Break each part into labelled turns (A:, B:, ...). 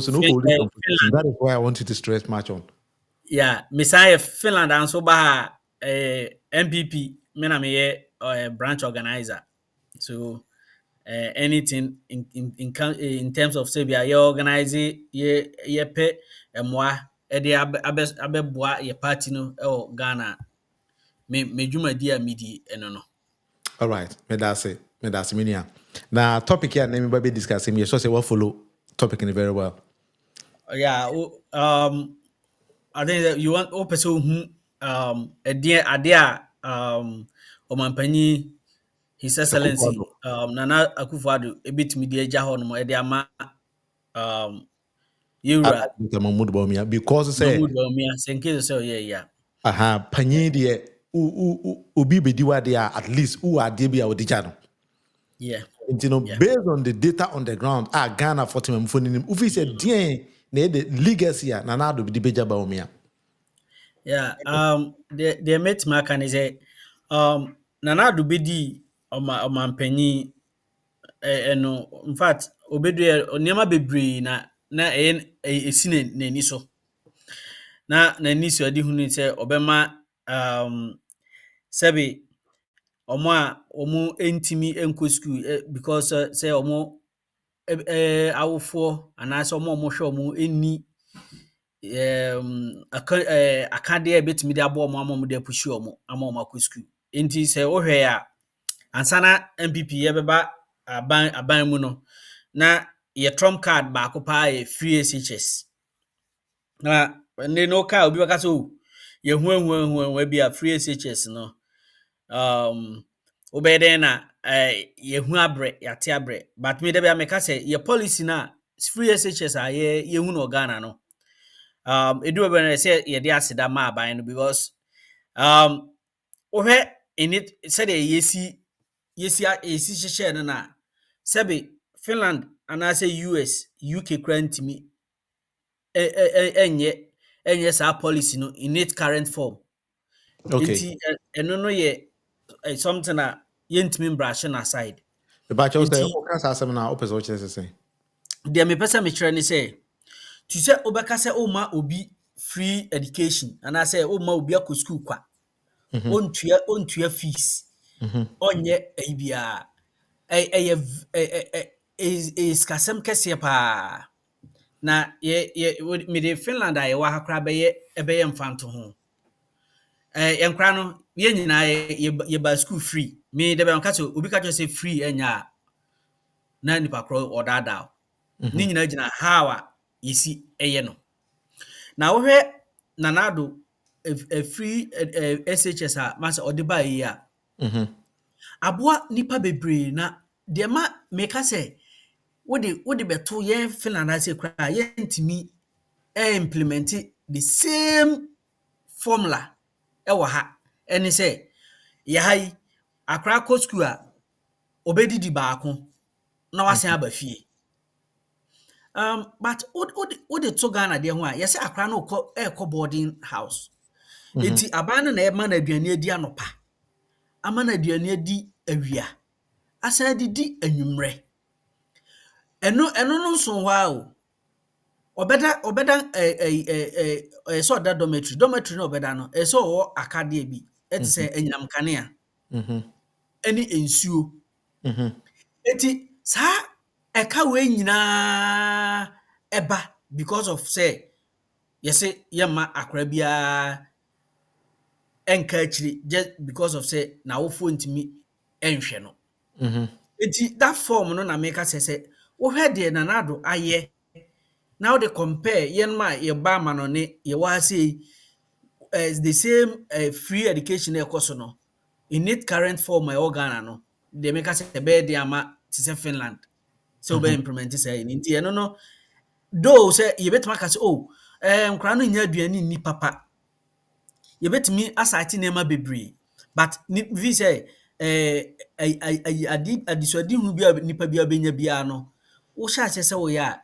A: So no holding competition. That is why I want you to stress much on.
B: Yeah, Messiah Finland and so by MPP, me na me branch organizer. So anything in terms of say you organize ye pay moi e dey abeboa ye party no e Ghana me dwuma di a medi eno no.
A: All right, me that's it. Now topic here name we be discussing. You so say what follow topic in very well.
B: Yeah, I think that you want person who ade Omanpanyi His Excellency Nana Akufo-Addo ebitimi di eja ho no e dey ama Yura
A: because say
B: senke say yeah.
A: Panyi de obi bedi wa there at least who are there be our teacher no.
B: Yeah.
A: You know, based on the data on the ground, Ghana 40 memphone if he said the legacy Nana Akufo-Addo be beja ba omia.
B: Yeah, the mate makan is Nana Akufo-Addo bedi Omanpanyi no in fact obedu oniema bebre na esine n'ani so. Na n'ani so adi hunu say obema sebe omo entimi enko school because say omo awofo anase omo hwe omo eni akade betimi de abo omo amom de pushi omo ama omo akọ school enti say wo hwe ya ansana MPP ye beba aban mu no na ye trump card ba akopa ye free SHS na ne no ka obi baka so ye hu bi a free SHS no obeden na ye hu abre yate abre but me de be ameka say ye policy na free SHS a ye hu no Ghana no edu be na say ye de aseda ma aban no because ohwe in it said yesi share no na sebe Finland and I say US UK grant me enye sa policy no in its current form.
A: Okay.
B: Eno no ye something that yentimi brushing aside.
A: The batch was there. What can say na opposite what you say?
B: There me person me try say to say obeka say o ma obi free education and I say o ma obi akọ school kwa. Ontua fees. Onye bia is kasem kese pa na ye me de Finland a ye wa hakra be ye mfanto ho enkra no ye nyina ye ba school free me de be nka so obi ka say free enya na nipa kro odada ni nyina gina how a yesi eye no na wo hwe Nana Akufo a free SHS a mas odiba yi a aboa nipa bebre na de ma meka say wode beto ye Finland ase kra ye ntimi implement the same formula ewo ha eni say ye hai akra ko school a obedidi baako na wasen aba fie but wode to Ghana de ho a ye say akra no ko boarding house enti aban na e ma na aduane adi anopa ama na aduane adi awia asa didi anwumre eno no nso hwa o obeda so that dormitory no obeda no so akade bi et say enyam kanea eni ensuo eti sa eka we nyina eba because of say say yema akra bia enka achiri just because of say na wo fo ntimi enhwe no eti that form no na make say wo hwe de Nana Akufo-Addo aye now they compare yen ma ye ba ma no ne ye wa say the same free education e course no in its current form my Ghana no they make say be de ama to say Finland so be implement say nti eno no though say ye betuma ka say oh nkra no nya aduane ni papa ye betumi asite nema bebre but vi say adisuadi hu bia nipa bia benya bia no wo sha say wo ya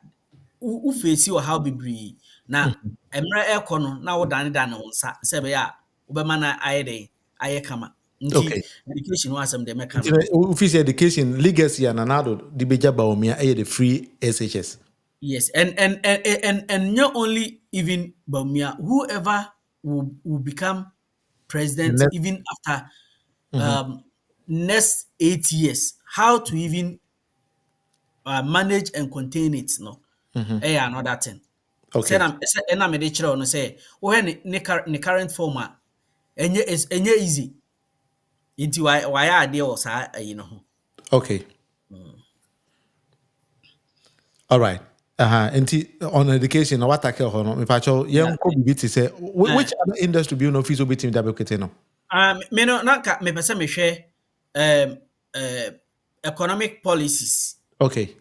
B: wo face wo how bebre na emra ekono na wo dane nsa se be ya wo be mana aye kama nti education was some de meka
A: no office education legacy and Nana Akufo-Addo the beja ba omia the free SHS
B: Yes, and not only even Bamia, whoever will become
A: The
B: president
A: next.
B: even after
A: Mhm,
B: um next 8 years, how to even manage and contain it, no,
A: mhm.
B: another thing. Say
A: Okay.
B: na say na me de kyerɛ no say wohɛ ne current form a ɛnyɛ easy. Nti wayɛ adeɛ wɔ saa ayi no ho.
A: Okay. All right. Nti on education, what I care no, if I show
B: Yeah.
A: young Kobe to say,
B: Eh,
A: which other industry be no fees obey team that be no?
B: me no na nka mepɛ sɛ mehwɛ um, uh, economic policies
A: Okay.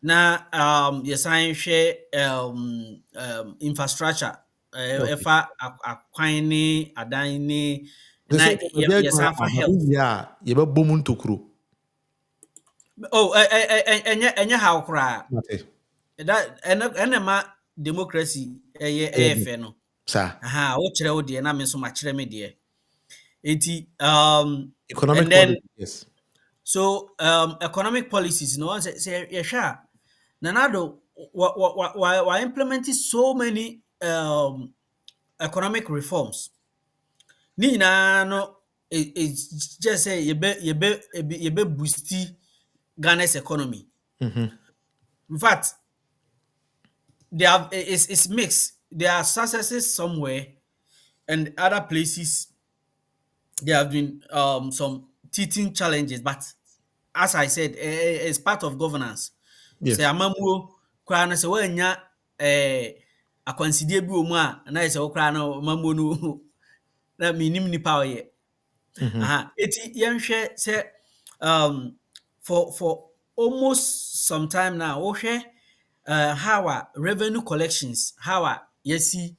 B: na yɛsan hwɛ infrastructure
A: Okay.
B: ɛfa akwan ne adan ne
A: They
B: na
A: say the
B: yɛsan fa
A: but
B: health.
A: yeah, you be boom to crew.
B: Oh, ɛnyɛ haw koraa.
A: Okay.
B: Ɛna ma democracy ɛyɛ fɛ no.
A: Sir.
B: Aha, wokyerɛ wo deɛ na me nso makyerɛ me deɛ. Enti and
A: Economic
B: then
A: policy, yes.
B: so economic policies no, sɛ yɛhwɛ a Nanado wa implementing so many economic reforms. Ne nyinaa no it's just say yɛbɛ boosti Ghana's economy.
A: Mm-hmm.
B: In fact, they have it's mixed. There are successes somewhere and other places there have been some teething challenges. But as I said, it's part of governance. Sɛ
A: Yes.
B: amammuo koraa no sɛ woannya akwansidie bi wɔ mu a na yɛ sɛ wo koraa no amammuo no na mennim nnipa a ɔyɛ.
A: Mm-hmm.
B: Aha. Eti yɛnhwɛ sɛ for almost some time now, wohwɛ how a revenue collections, how a yɛsi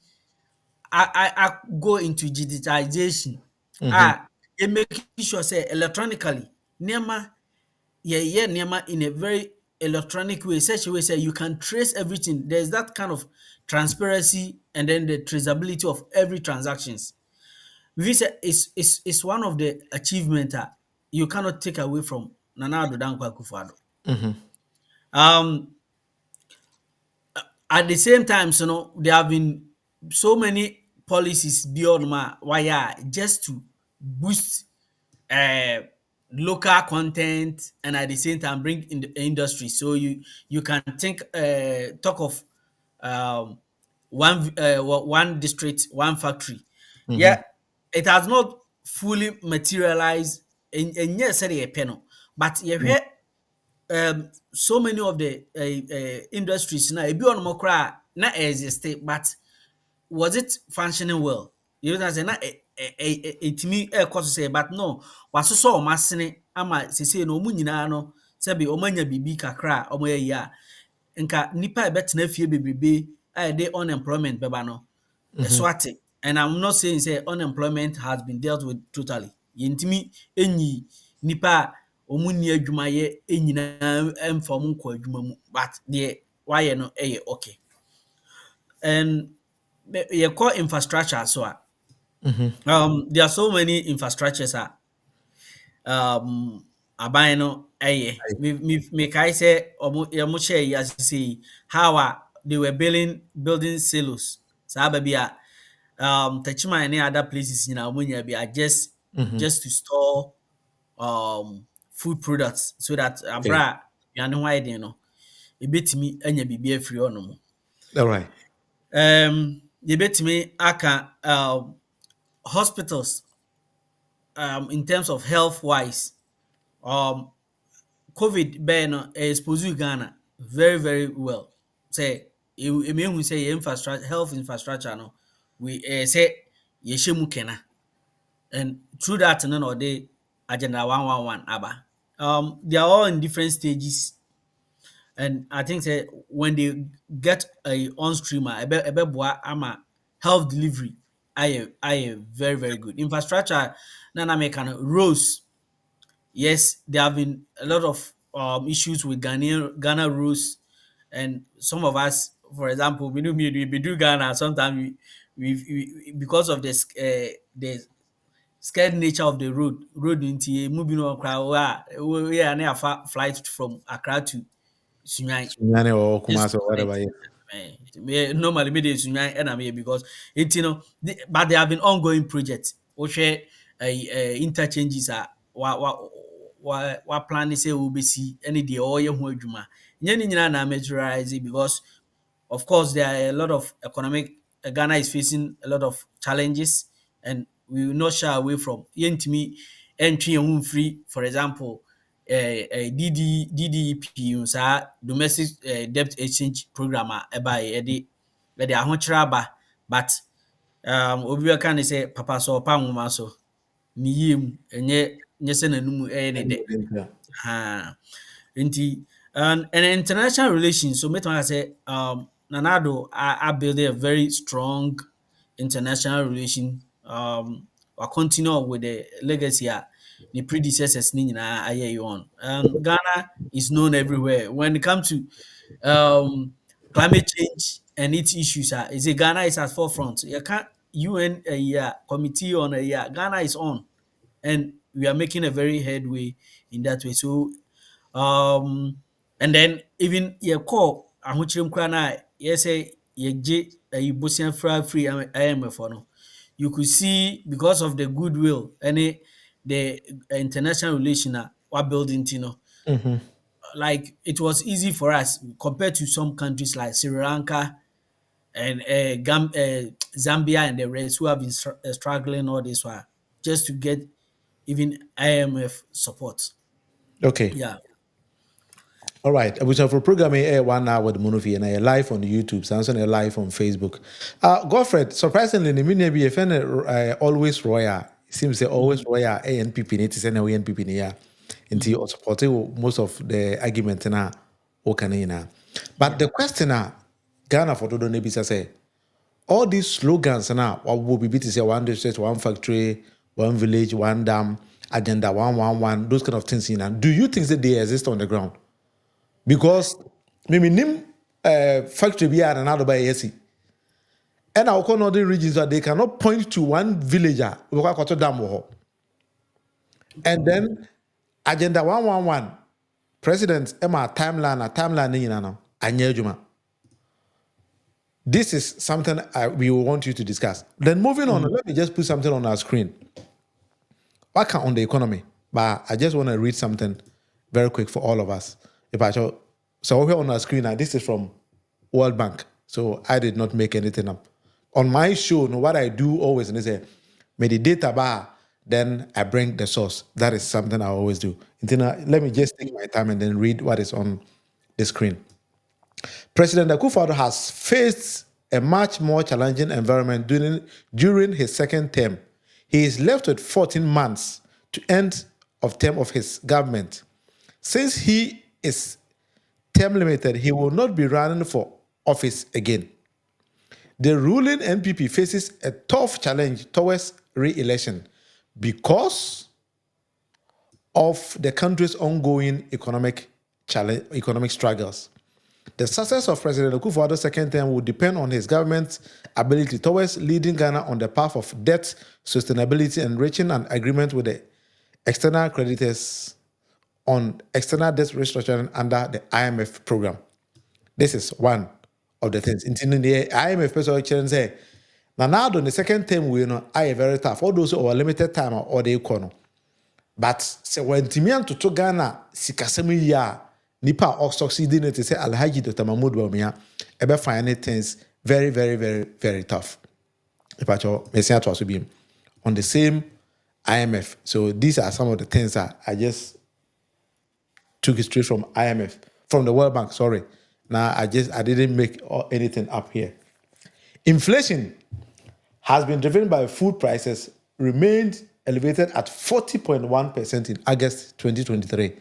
B: go into digitization
A: Mm-hmm.
B: a yɛmaking sure sɛ electronically nneɛma yɛyɛ nneɛma in a very electronic way, such a way say you can trace everything. There's that kind of transparency and then the traceability of every transactions. This is one of the achievement you cannot take away from Nana Akufo-Addo.
A: Mm-hmm.
B: Um, at the same time, there have been so many policies beyond why just to boost uh, local content and at the same time bring in the industry. So you can talk of um, one district, one factory.
A: Mm-hmm.
B: Yeah, it has not fully materialized in yes, a panel, but you hear so many of the industries now. Ebi on more na exist, but was it functioning well? You know, say na etimi ɛkɔ so sɛ but no wasosɔ ɔmo asene ama sese no ɔmo nyinaa no sɛbi ɔmo anya biribi kakra a ɔmo yɛ yi a nka nipa a ɛbɛtena fie bebrebe a yɛde unemployment bɛba no
A: Mm-hmm.
B: ɛso ate. And I'm not saying say unemployment has been dealt with totally. Yɛntumi enyi nipa a ɔmo nni adwumayɛ nyinaa ɛmfa ɔmo nkɔ adwuma mu, but deɛ wayɛ no ɛyɛ okay. And yɛkɔ infrastructure so a
A: Mm-hmm.
B: there are so many infrastructures a aban no ɛyɛ. Mekae sɛ ɔmo hyɛɛ yi ase sɛ yi, how a they were building silos. Saa ba bi a Techiman ne other places nyinaa ɔmo nya bi a
A: Mm-hmm.
B: just to store food products so that
A: Okay.
B: abere a aduane ho ayɛ den no, ebetumi anya biribi afiri hɔnom.
A: All right.
B: Yɛbɛtumi aka hospitals in terms of health wise. Um, COVID bɛɛ no expose Ghana very very well. Sɛ emehu sɛ yɛ infrastructure health infrastructure no we sɛ yɛhyɛ mu kena, and through that no na ɔde agenda 111 aba. They are all in different stages, and I think say when they get a on stream ɛbɛboa ama health delivery ayɛ very very good. Infrastructure na meka no roads. Yes, there have been a lot of issues with Ghana roads, and some of us, for example, we do Ghana. Sometimes because of the scared nature of the road into moving on crowd. We are near flight from Accra to Sunyan.
A: Sunyane or
B: Just
A: Kumasi or whatever. Yeah.
B: normally me dey Sunyan and I'm here because but there have been ongoing projects. Ohwe interchanges are wa plan say we be see any day all ye ho adwuma. Nye ni nyina na materialize because of course there are a lot of economic Ghana is facing a lot of challenges and we will not shy away from yentimi entry and free, for example, DDEP yung sa domestic debt exchange program eba e de ahokyere aba but obi bɛka ne sɛ papa so ɔpa nwoma so ne yie mu ɛnyɛ sɛ n'anum ɛyɛ ne dɛ. Ha. Nti, and international relations, so make I say, Nana Akufo I built a very strong international relation. I continue with the legacy the predecessors ni nyinaa ayɛ yi on. Ghana is known everywhere. When it comes to climate change and its issues, is Ghana is at forefront. You can't UN a year committee on a year. Ghana is on, and we are making a very headway in that way. So and then even your call ahokyerem kora na yɛsɛ yɛgye bosia fra free IMF no, you could see because of the goodwill and the international relation we building know, like it was easy for us compared to some countries like Sri Lanka and Zambia and the rest who have been struggling all this while just to get even IMF support.
A: Okay.
B: Yeah.
A: All right. We have for programming 1 hour with Monofi and I live on YouTube. Samson live on Facebook. Godfred, surprisingly, the media be a fan always royal. It seems they always royal ANPP need to send away NPP near until supporting most of the argument na okanina. But the question Ghana for Dodo Nebisa say all these slogans now what will be to say one district, one factory, one village, one dam, agenda 111, those kind of things in. Do you think that they exist on the ground? Because maybe nim factory be and another by yesi. And our other regions that they cannot point to one villager and then agenda 111 president Emma timeline Anyejuma. This is something we want you to discuss. Then moving on, let me just put something on our screen. Back on the economy, but I just want to read something very quick for all of us. If I show, so over on our screen now, this is from World Bank. So I did not make anything up. On my show, what I do always is say, may the data bar, then I bring the source. That is something I always do. Let me just take my time and then read what is on the screen. President Akufo-Addo has faced a much more challenging environment during his second term. He is left with 14 months to end of term of his government. Since he is term limited, he will not be running for office again. The ruling NPP faces a tough challenge towards re-election because of the country's ongoing economic struggles. The success of President Akufo-Addo's second term will depend on his government's ability towards leading Ghana on the path of debt sustainability and reaching an agreement with the external creditors on external debt restructuring under the IMF program. This is one of the things. In the IMF person say, now in the second term we are very tough. All those who are limited time or the economy. But say when Timian to Ghana sikasemi ya nipa or succeeding it say Alhaji Dr. Mahmoud Bawumia ever find things very, very, very, very tough. If I to be on the same IMF. So these are some of the things that I just took it straight from IMF, from the World Bank, sorry. Now I didn't make anything up here. Inflation has been driven by food prices, remained elevated at 40.1% in August 2023.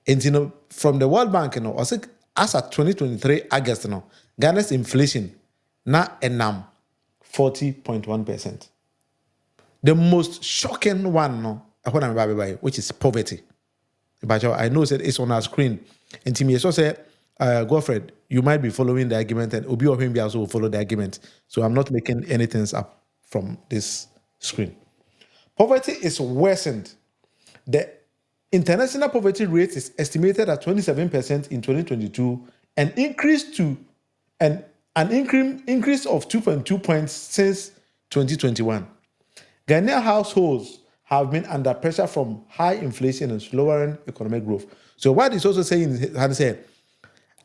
A: And from the World Bank, as at 2023 August, Ghana's inflation now enam 40.1%. The most shocking one, which is poverty. But I know that it's on our screen. And Timmy also said, Godfred, you might be following the argument, and Obi Ohimbi also will follow the argument. So I'm not making anything up from this screen. Poverty is worsened. The International poverty rate is estimated at 27% in 2022 and increased to an increase of 2.2 points since 2021. Ghanaian households have been under pressure from high inflation and slowing economic growth. So what he's also saying is, how to say,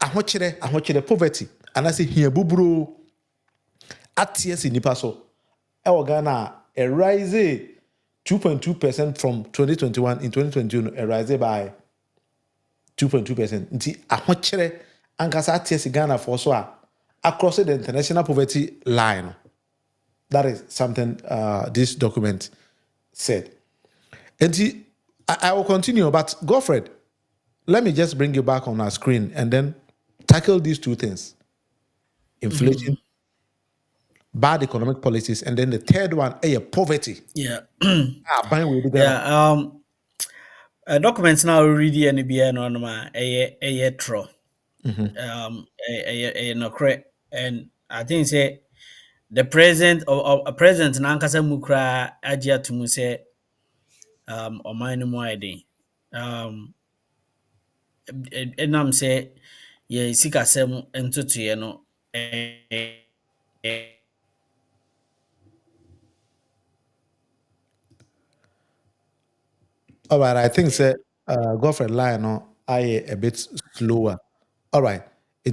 A: ahokyere poverty, and I say here buburo atie si nipa so. Ɛwɔ Ghana, a rise 2.2% from 2021 in 2022, a rise by 2.2%. Nti ahokyere ankasa atie si Ghana for so across the international poverty line. That is something this document said. And I will continue, but Godfred, let me just bring you back on our screen and then tackle these two things: inflation, bad economic policies, and then the third one, poverty.
B: Yeah.
A: Buying with the Ghana.
B: Yeah. Documents now already NBA no no ma a tro. No correct. And I think say the president or president nankasa mukra agya to mu say oman no mu ayden. Enam say ye sikasɛm ntotoeɛ no
A: All right, I think say Godfred line I a bit slower. All right, we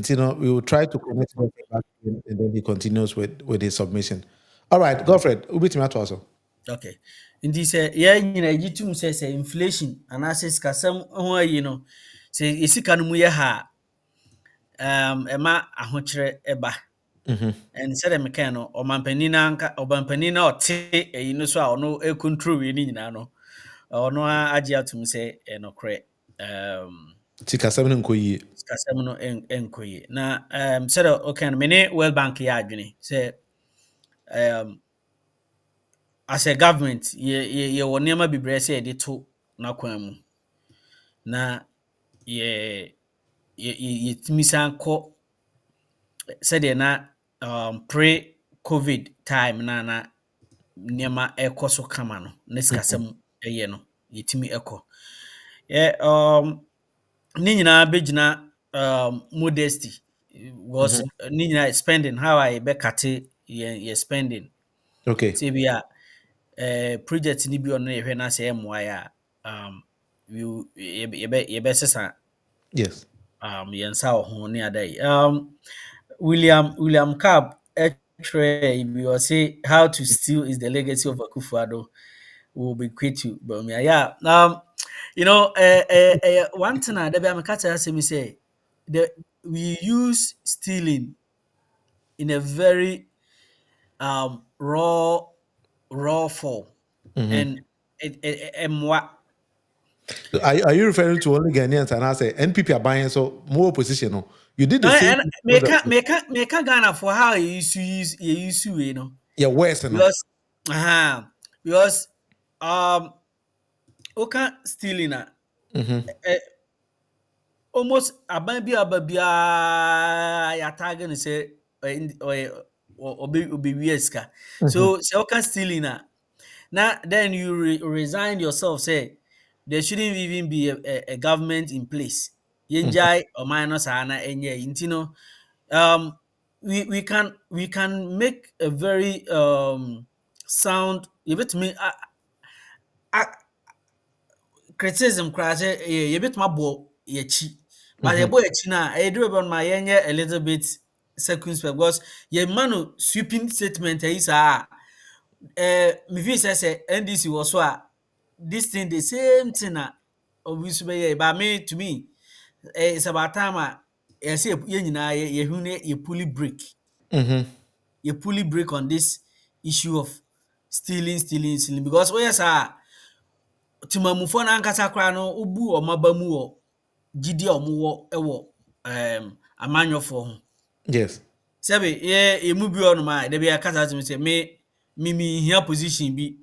A: will try to connect Godfred back in, and then he continues with his submission. All right, Godfred, ubiti mato also.
B: okay. Nti sɛ yɛn nyinaa gye tom sɛ inflation anaasɛ sikasɛm ho ayi no sɛ yɛsika no mu yɛ ha a ɛma ahokyerɛ ɛba. And sɛdeɛ mekae no ɔmampanin na ɔte ayi no so a ɔno control wei no nyinaa no ɔno agye atom sɛ ɛnokorɛ
A: Sikasɛm no nkɔ yie.
B: sikasɛm no ɛnkɔ yie na sɛdeɛ ɔka no me World Bank yɛ adwene sɛ as a government yɛwɔ nneɛma bebree sɛ yɛde to n'akwan mu na yɛtumi san kɔ sɛdeɛ na pre-COVID time na nneɛma ɛkɔ so kama no na sikasɛm ɛyɛ no yɛtumi ɛkɔ ne nyinaa bɛgyina modesty was ne nyinaa spending how a yɛbɛkate yɛ spending.
A: Okay.
B: Sɛ bi a project ni bi ɔno yɛhwɛ na sɛ ɛmmoa yɛbɛsesa
A: Yes.
B: yɛn nsa wɔ ho ne ada yi. William Cab twerɛ bi ɔse how to steal is the legacy of Akufo-Addo will be quick to Bumia. Yeah. One thing that I'm catching say that we use stealing in a very raw form, and what.
A: Are you referring to only Ghanaians and I say NPP are buying so more opposition? No, you did the same.
B: And make Ghana for how you used to use you know.
A: Yeah, worse
B: because okay stealing almost ababia ya target and say obi ska. So okay stealing now then you resign yourself say there shouldn't even be a government in place. Yenjai or minus ana enye intino we can make a very sound you bet me criticism crash you bit my bo yechi but the boy na I do about my a little bit circumspect because your man sweeping statement is me feel say NDC was so this thing the same thing obviously but me to me it's about time I say you nyina you fully break you fully break on this issue of stealing because yes timamufo na ankasa kra no obu omaba mu wo gidi omo wo amanyofo ho.
A: Yes.
B: Sebe ye mu bi onu ma de be akasa timi se me hia position bi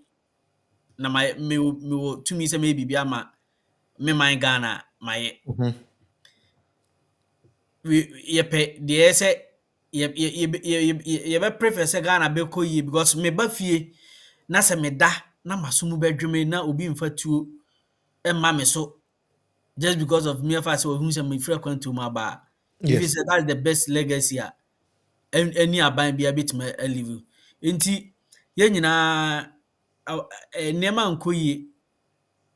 B: na me wo tumi se me bibia ma me man Ghana ma ye. Ye pe de se ye be prefer se Ghana be ko yi because me ba fie na se me da na maso mu bedweme na obi mfatuo emma me so just because of mere fact of whom some frequent to my bar. If you
A: Yes.
B: say that's the best legacy, any aban be a bit me live. Nti yɛn nyinaa nneɛma nkɔ yie.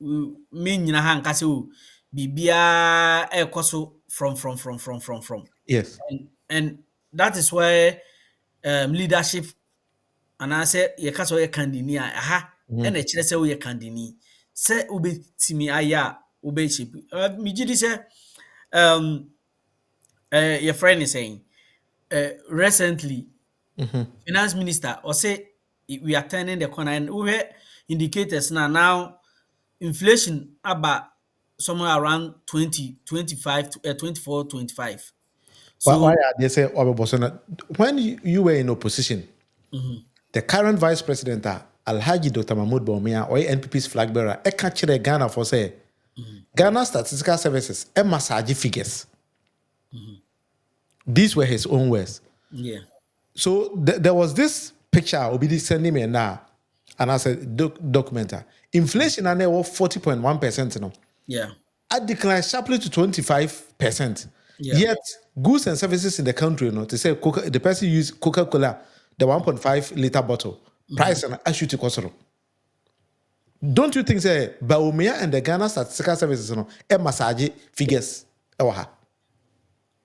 B: Me nyina ha nka sɛ o biribiara ɛrekɔ so from.
A: Yes.
B: And that is where leadership anaasɛ yɛka sɛ ɔyɛ kandini a aha ɛna ɛkyerɛ sɛ woyɛ kandini sɛ wobɛtumi ayɛ a wobɛhyɛ megye di sɛ um, yɛfrɛ ne sɛn recently finance minister ɔsɛ we are turning the corner and wohwɛ indicators now inflation aba somewhere around 20, 25, 24, 25.
A: Why
B: So
A: are they say Obabosona? When you were in opposition, the current vice president, Alhaji Dr. Mahmoud Bawumia, or NPP's flag bearer, I catch the Ghana for say Ghana Statistical Services, a massage figures. These were his own words.
B: yeah,
A: So there was this picture Obidi sending me now, and I said documenter. Inflation and there was 40.1%. You know,
B: yeah,
A: I declined sharply to 25%.
B: yeah.
A: Yet goods and services in the country, you know, to say the person use Coca-Cola, the 1.5 liter bottle, price and I shoot to. Don't you think say Baumia and the Ghana Statistical Services, you know, a massage figures?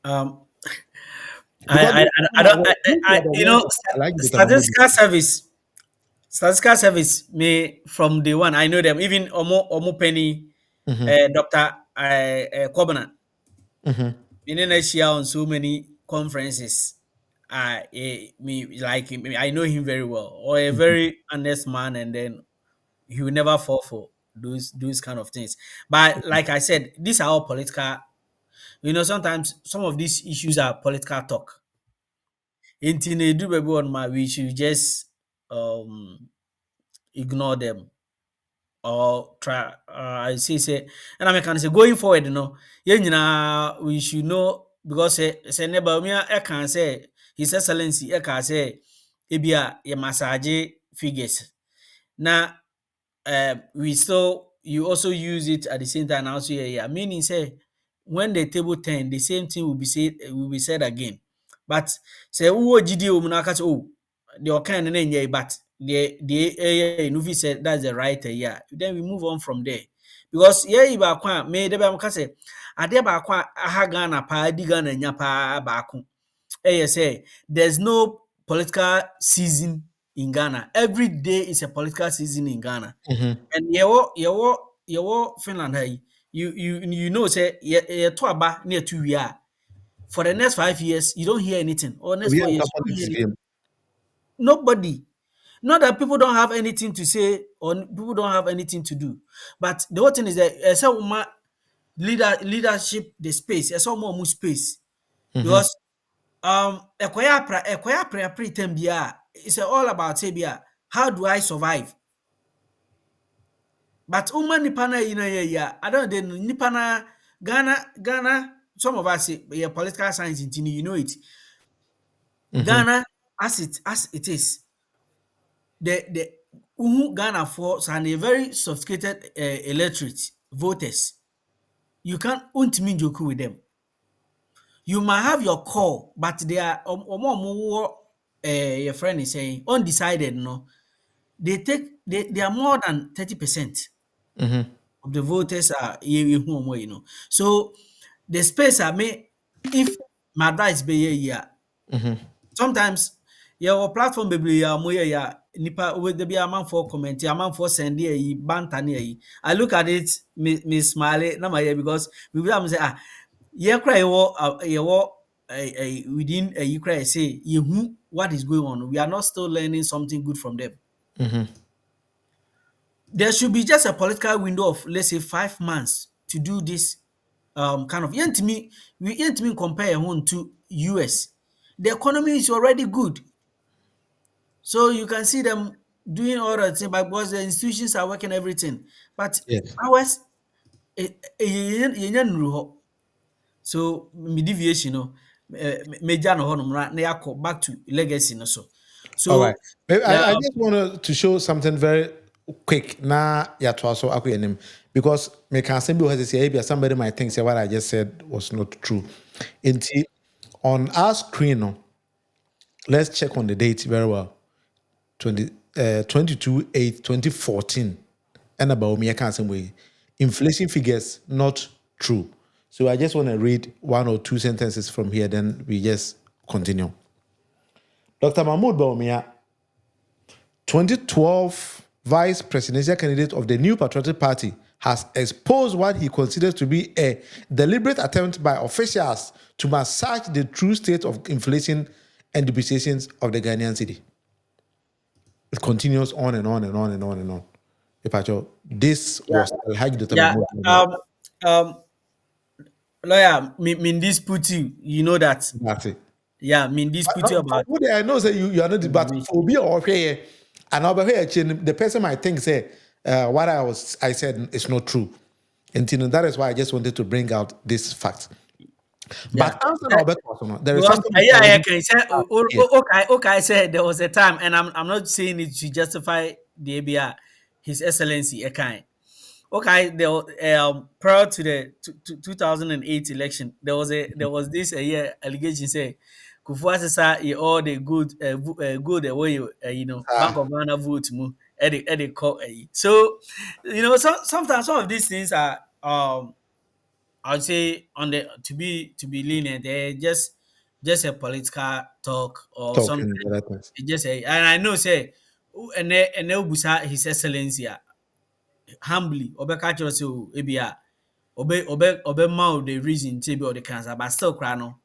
B: Um,
A: Because
B: I don't, you know,
A: I like the Mahmoud.
B: statistical service, me from day one, I know them, even Omo Penny, Dr. Kobana, me and share on so many conferences. I know him very well, or a very honest man, and then he will never fall for those kind of things. But like I said, these are all political. You know, sometimes some of these issues are political talk. Until they do baby on my, we should just um ignore them or try. I say, and I can say going forward, you know, yeah, you know, we should know because say neighbor me, I can say His Excellency, I can say, ebia ye massage figures. Now we still you also use it at the same time also yeah, meaning say when the table turn the same thing will be said again, but say who gidi o na ka say oh the kind na nyɛ but the no fit say that's the right yeah, then we move on from there because yeah ba kwa me de ba say ade ba kwa aha Ghana pa di Ghana nya pa ba ko say there's no political season in Ghana. Every day is a political season in Ghana. And yewo Finland hey, you know say ye to aba near 2 year. For the next 5 years, you don't hear anything. Or next
A: We
B: four
A: are
B: years, you don't hear
A: politics
B: anything.
A: game.
B: Nobody. Not that people don't have anything to say or people don't have anything to do. But the whole thing is that some leadership the space, some more space. Because ekoya pretend bia it's all about say bia how do I survive? But nipa na yi na yɛ yi a, I don't know nipa na Ghana some of us say political science nti you know it. Ghana as it is the Ghana for and a very sophisticated electorate voters. You can't untimi joke with them. You might have your core, but they are your friend is saying undecided. No, they are more than 30% of the voters are you know. So the space I mean, if my advice be here, sometimes your platform be ya mo ya nipa we there be a man for comment, a man for send here banter near. I look at it, me smile na my because we will say yeah cry within a you cry say you what is going on. We are not still learning something good from them. There should be just a political window of let's say 5 months to do this kind of we ain't me compare one to US. The economy is already good. So you can see them doing all that thing but because the institutions are working everything. But
A: Yes.
B: ours yɛnya nnuru hɔ. So me deviation no major no hɔ nom na yɛakɔ back to legacy no so.
A: All right.
B: So
A: Maybe
B: yeah,
A: I just wanted to show something very quick na ya to also akwenim because me can say somebody might think say what I just said was not true. On our screen, no, let's check on the date very well. 22/8/2014. And about me, I can't say way. Inflation figures not true. So I just want to read one or two sentences from here, then we just continue. Dr. Mahmoud Bawumia, 2012 vice presidential candidate of the New Patriotic Party, has exposed what he considers to be a deliberate attempt by officials to massage the true state of inflation and depreciation of the Ghanaian city. It continues on and on and on and on and on. This was Alhaji Dr.
B: Yeah.
A: Mahmoud Bawumia.
B: Lawyer, me dispute you know that.
A: That's it.
B: Yeah, me dispute you about
A: I know that you are not, but for me or here, and over here, the person might think say what I said is not true. And that is why I just wanted to bring out this fact.
B: yeah.
A: But answer our there is
B: Because
A: something.
B: yeah, okay.
A: Yes.
B: Okay. I said there was a time, and I'm not saying it to justify the ABR, His Excellency Ekai. Okay, prior to the 2008 election, there was this year allegation say Kufuor Asesa all the good way Bank of Ghana vote mu Eddie call so sometimes some of these things are I would say on the to be lenient they're just a political talk or something.
A: Talking other things.
B: Just and I know say and busa His Excellency humbly obeka kyerɛ sɛ ebi a ɔbɛma wo the reason nti bi ɔde cancer but still koraa no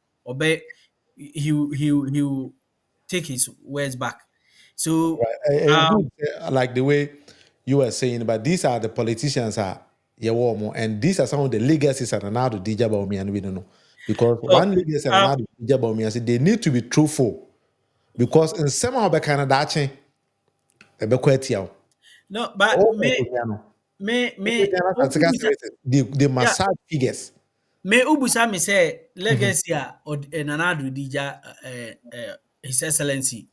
B: he will take his words back so
A: Good, like the way you were saying, but these are the politicians and these are some of the legacies that Nana Dija Bawumia and we don't know. Because one legacy Nana Dija Bawumia said they need to be truthful. Because in some of the kind of that chain,
B: no but
A: the massage figures.
B: me ubusa me say legacy a Nana Dija His Excellency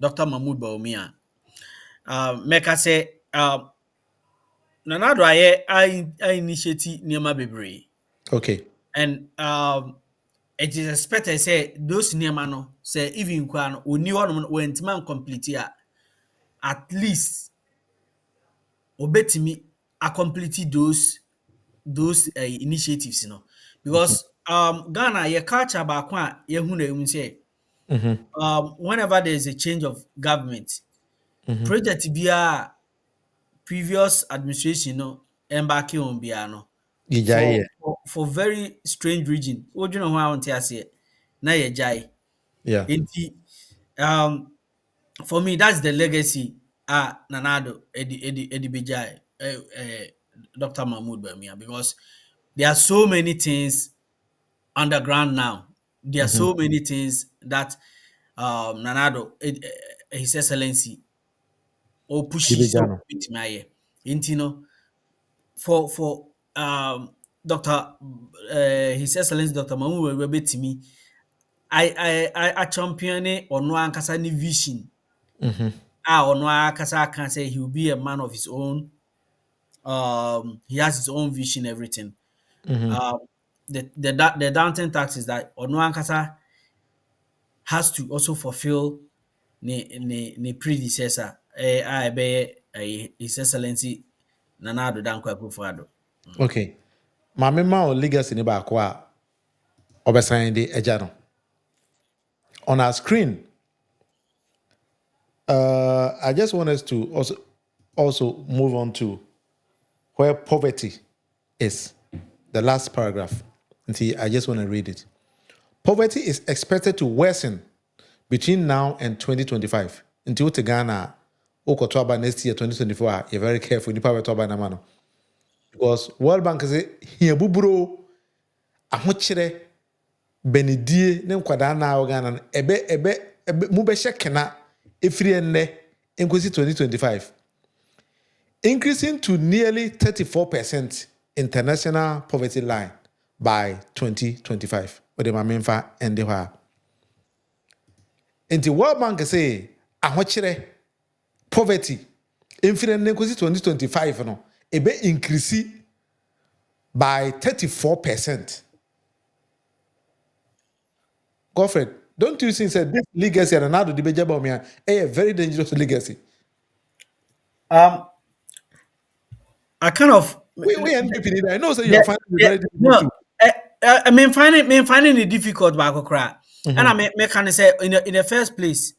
B: Dr. Mahmoud Bawumia meka say Nana Akufo ayɛ initiate nneɛma bebree.
A: Okay.
B: And it is expected say those nneɛma no say even koraa no ɔni hɔnom wɔntumi ancomplete at least ɔbɛtumi accomplete those initiatives because Ghana yɛ culture baako a yɛhu na ɛmu sɛ whenever there is a change of government project biara previous administration embarking on biara for very strange reason wodwene ho a wonte aseɛ na yɛgyae
A: Yeah.
B: nti for me that's the legacy Nana Akufo Edi bɛgyae Dr. Mahmoud Bawumia because there are so many things underground now. There are so many things that Nana Akufo His Excellency or pushes so bit for Dr. His Excellency Dr. Mahmoud Bawumia to me I champion ono ankasa ni vision. Ono ankasa can say he will be a man of his own. He has his own vision, everything. The downturn tax is that ono ankasa has to also fulfill the predecessor. His Excellency Nana Akufo-Addo.
A: Okay. My mema legacy ni baako a obesan de eja no. On our screen, I just want us to also move on to where poverty is. The last paragraph. See, I just want to read it. Poverty is expected to worsen between now and 2025. Until Ghana, Okotoba next year, 2024, you're very careful. Because World Bank say, here buburo, ahochire, benedie, nem kwada na Ghana, ebe mubeshe kena, efri enne, increase 2025. Increasing to nearly 34% international poverty line by 2025. What the mamemfa and the in the World Bank say ahochire poverty Infinite negosi 2025 no, ebe increase by 34%. Godfred, don't you think that this legacy and another debate about me a very dangerous legacy?
B: Um, I kind of
A: We NPP need. I know so you are
B: the,
A: finding it
B: the,
A: very difficult
B: no.
A: too.
B: I mean, finding it difficult, back cry. And I
A: Mm-hmm.
B: may kind of say in the first place,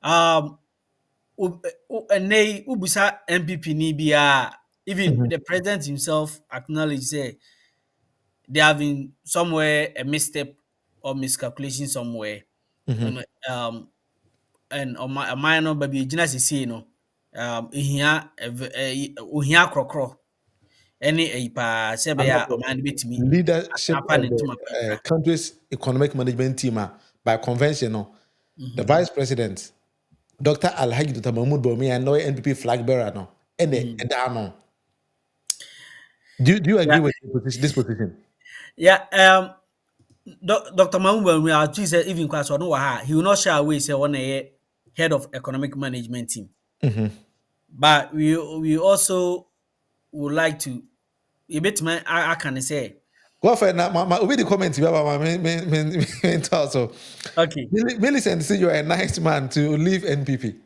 B: um, and they ubusa MPP ni biya. Even
A: Mm-hmm.
B: the president himself acknowledged say there have been somewhere a misstep or miscalculation somewhere.
A: Mm-hmm.
B: And, um, and on my a minor baby, Gina say no. Ihia ohia krokro. Any a pa sebe
A: Under
B: ya
A: the
B: man betimi
A: leadership
B: afa
A: of
B: ne
A: the
B: ntoma kakra.
A: country's economic management team, by convention, no, the vice president, Dr. Alhaji Dr. Mahmoud Bomi, and no NPP flag bearer, no, and
B: Mhm.
A: the no. Do you
B: Yeah,
A: agree with this position?
B: yeah. Dr. Mahmoud, we are said even class or no, he will not shy away. Say one a head of economic management team,
A: Mm-hmm.
B: but we also would like to. A bit man, I can say
A: Go for now. Obi the comment about my mentor. So,
B: okay.
A: Millicent, say you are a nice man to leave NPP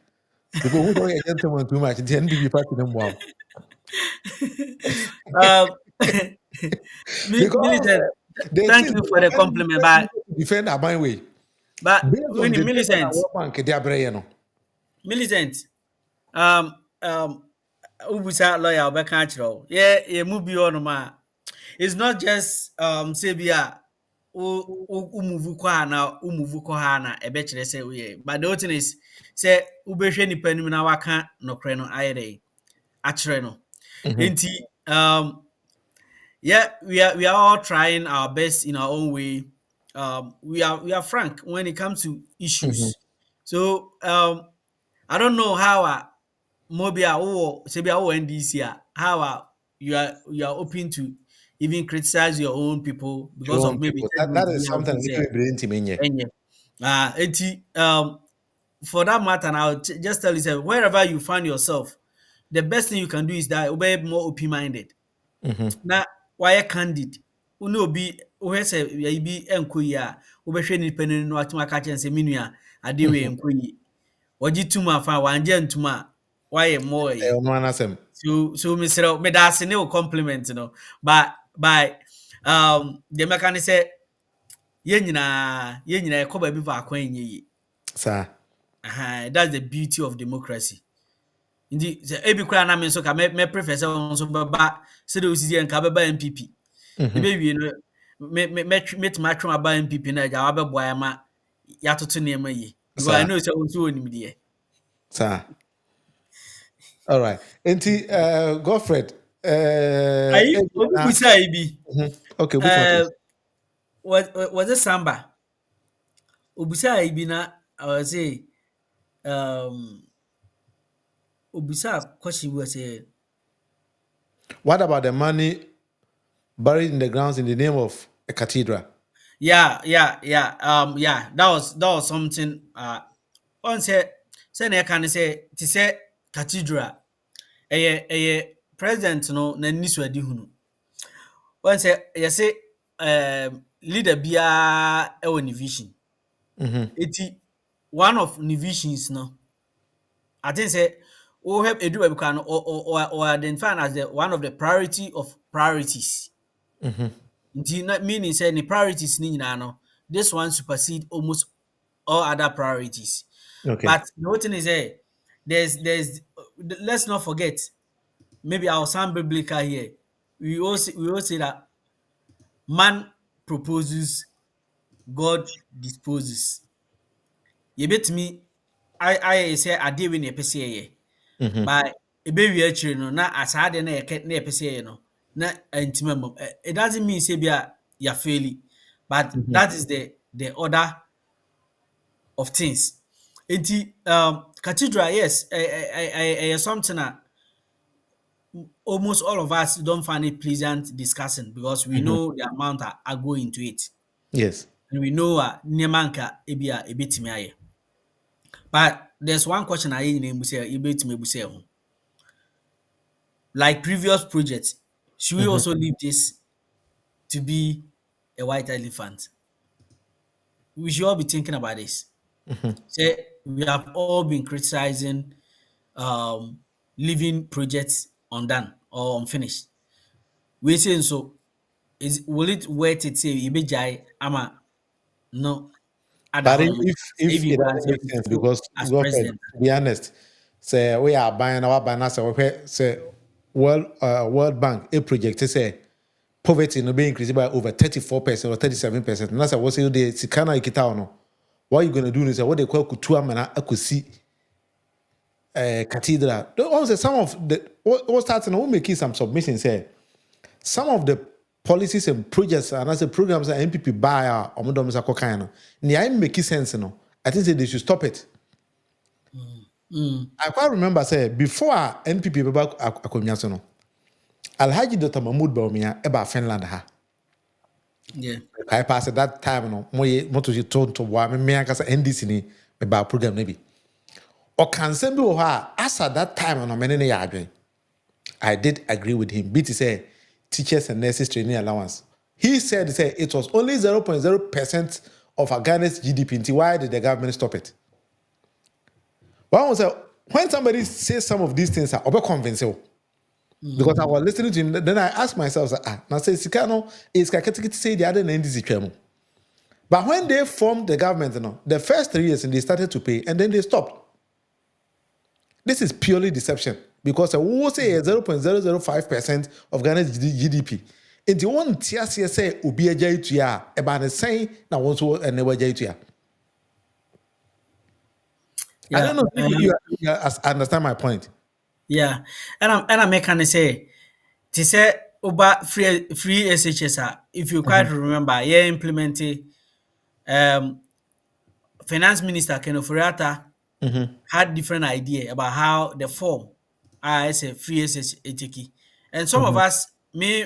A: because who don't a gentleman too much. The NPP party them wow.
B: um,
A: Because
B: Millicent,
A: they
B: thank
A: see
B: you for the compliment, but
A: defend our my way
B: but
A: based on
B: when
A: the data that
B: Millicent,
A: World Bank they are bringing, no.
B: Millicent, um, um, ubusa lawyer obeka achiro. Yeah, yeah, movie on ma. It's not just say bia umuvu kwa ha na umuvu kwa ha na ebe kire say we, but the whole thing is say ubehwe nipa nim na waka nokre no ayere achire no.
A: Mm-hmm.
B: Enti yeah, we are all trying our best in our own way. We are frank when it comes to
A: Mm-hmm.
B: issues. So I don't know how Mobia or Sebia or NDC how you are open to even criticize your own people because
A: Your
B: of
A: own
B: maybe
A: people.
B: third
A: That
B: way
A: is
B: how
A: something
B: things
A: we can bring to me.
B: enye. For that matter, I'll just tell you say, wherever you find yourself, the best thing you can do is that be more open-minded.
A: Mm-hmm.
B: Na why candid? Unu obi wohwe sɛ yɛyi bi ɛnkɔ yi a wobɛhwɛ nipa no no atumi aka kyerɛ sɛ me nua ade wei
A: Mm-hmm.
B: ɛnkɔ yi. Wɔgye tom afa a wangye ntom a wayɛ mmɔ yi. So mesrɛ wo meda ase ne wo compliment no. But deɛ mɛka ne sɛ yɛn nyinaa yɛkɔ baabi faako a ɛnyɛ yie.
A: Sir.
B: That's the beauty of democracy. Nti sɛ ebi koraa na me nso ka mɛ prefer sɛ wo nso bɛba sɛdeɛ osisi yɛ nka bɛba MPP.
A: Mm-hmm.
B: Yɛbɛwie no mɛtumi atwe aba MPP no agya wabɛboa yɛ ma yɛatoto nneɛma yie because I
A: Sir.
B: know sɛ wo nso wɔ nimdeɛ.
A: Sir. All right. Enti Godfred.
B: Ayi, obi busaa yi bi.
A: Mhm. Okay, which one
B: Uh,
A: is?
B: was it Samba? Obusaa yi bi na ɔse um, obusaa question bi wɔ sɛ
A: What about the money buried in the grounds in the name of a cathedral?
B: yeah, that was something ɔn sɛ na ɛka ne sɛ te sɛ cathedral ɛyɛ president no n'ani so adi hunu. Ɔn sɛ yɛse leader biara ɛwɔ ne vision.
A: Mm-hmm.
B: Eti one of ne visions no, I think say wohwɛ edu baabi koraa no or identify as the one of the priority of priorities.
A: Mm-hmm.
B: Nti na meaning say ne priorities ne nyinaa no, this one supersede almost all other priorities.
A: Okay.
B: But the whole thing is there's let's not forget, maybe I'll sound biblical here. We all say that man proposes, God disposes. Yɛbɛtumi ayɛ sɛ adeɛ wei na yɛpɛ sɛ yɛyɛ.
A: Mm-hmm.
B: But ɛbɛwie akyire no na saa adeɛ no a yɛpɛ sɛ yɛyɛ no na ɛntumi amma mu. It doesn't mean sɛ bi a yɛafeeli, but
A: Mm-hmm.
B: that is the order of things. Enti cathedral, yes, ɛyɛ something a almost all of us don't find it pleasant discussing because we
A: Mm-hmm.
B: know the amount I go into it.
A: Yes.
B: And we know nneɛma nka ebi a ɛbɛtumi ayɛ. But there's one question I need to say, you bet me ho. like previous projects, should we also leave this to be a white elephant? We should all be thinking about this. Say we have all been criticizing leaving projects undone or unfinished. We saying so is will it worth it say you be jai ama no other
A: But
B: honor if
A: if
B: you
A: it
B: can
A: doesn't
B: say
A: make sense,
B: so
A: because
B: as
A: Godfred,
B: president.
A: to be honest, say we are buying our banner, say World Bank a project say poverty no be increased by over 34% or 37%. And that's what say the Sikana Ikita no. What you gonna do is what they call Kutua Mana Akusi Cathedral. Also, some of the what starting we making some submissions here. Some of the policies and projects and as the programs that MPP buy are omodom sa kokana. Nia make sense no. I think say they should stop it.
B: Mm,
A: I quite remember say before NPP beba akonya so no. Alhaji Dr. Mahmoud Bawumia eba Finland ha.
B: yeah.
A: I pass at that time no moto je to wa me aka say NDC ni ba program na bi. O kan say bi wo ha as at that time no me ne ya adwen. I did agree with him. BT say teachers and nurses training allowance. He said it was only 0.0% of our Ghana's GDP. Why did the government stop it? One was when somebody says some of these things are over convincing. Because I was listening to him, then I asked myself, now say Sikano is to say the other end is Ichemo. But when they formed the government, the first 3 years and they started to pay and then they stopped. This is purely deception because we will say 0.005% of Ghana's GDP. Into one TSC say Ubi a Jaitua, about the same now also and never Jaitua. I
B: Yeah.
A: don't know if you understand my point.
B: Yeah. And I'm making say to say about free SHS if you quite remember, yeah implemented um finance minister Ken Oforiatta had different idea about how the form as a free SHK. And some of us, me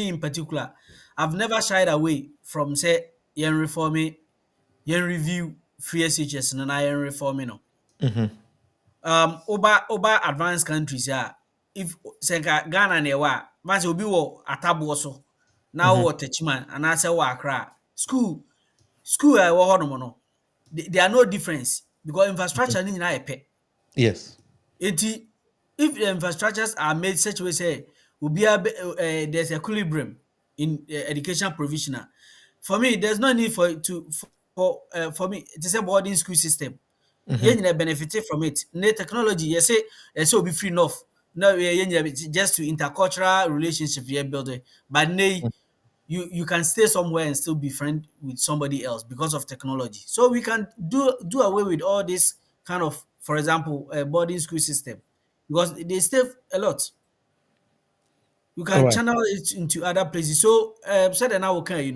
B: in particular, I've never shied away from say yen reforming, yen review free SHS and I yen reforming no. Over advanced countries, yeah. If say Ghana ne wa, man say obi wo atabo so. Now what Techiman and I say wa Accra. School I wo hono no. There are no difference because infrastructure ni nyina epe.
A: Yes.
B: Enti if the infrastructures are made such a way say there's equilibrium in education provisional. For me, there's no need for me it is a boarding school system. Yeah, you benefited from it. The technology, you say will be free enough. No, just to intercultural relationship you building. But nay, you can stay somewhere and still be friend with somebody else because of technology. So we can do away with all this kind of, for example, boarding school system because they save a lot. You
A: All
B: can
A: right.
B: channel it into other places. So said now okay,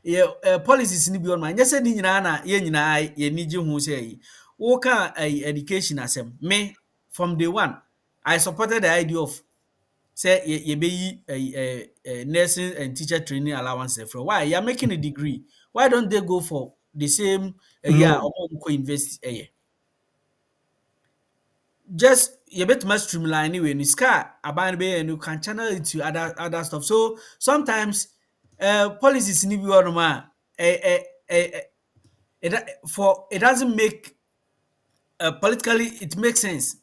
B: yeah, policies ni beyond mind. Just said ni nyinaa na ye nyinaa ye ni je hu say woka education asem. Me from day one, I supported the idea of say ye be nursing and teacher training allowance from. Why? You're making a degree. Why don't they go for the same year
A: Loan.
B: or invest a year? Just you bet much streamline anyway. In scar aban be and you can channel it to other stuff. So sometimes policies need be one ma for it doesn't make politically it makes sense,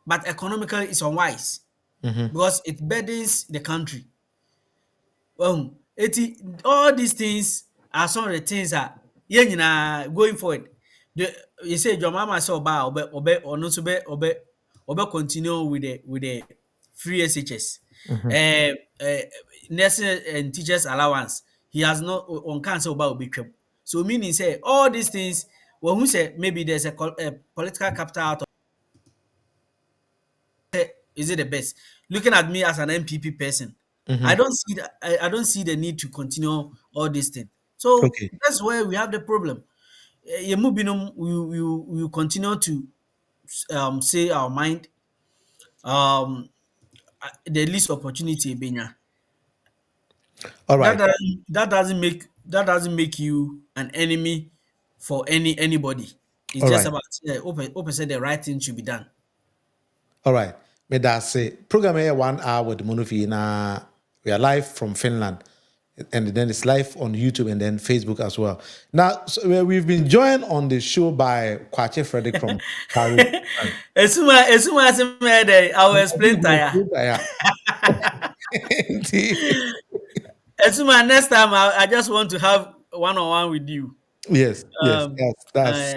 B: but economically it's unwise because it burdens the country. All these things are some of the things that yeah, going forward. The you say your mama saw about or not obe continue with the free SHS. Uh, uh, nursing and teachers allowance. He has not on cancer about obe twem. So meaning say all these things when we say maybe there's a political capital out of is it the best? Looking at me as an MPP person, I don't see the need to continue all these things. So
A: Okay.
B: that's where we have the problem. We continue to say our mind. Um, the least opportunity benya.
A: All right.
B: That doesn't make you an enemy for anybody. It's
A: All
B: just
A: right.
B: about open say the right thing should be done.
A: All right. Me that say program here 1 hour with Monofi na we are live from Finland. And then it's live on YouTube and then Facebook as well. Now we've been joined on the show by Kwache Frederick from Paris.
B: Esuma asemede, I will explain tire.
A: Yeah.
B: Esuma, next time I just want to have one-on-one with you.
A: Yes, yes,
B: Um,
A: that's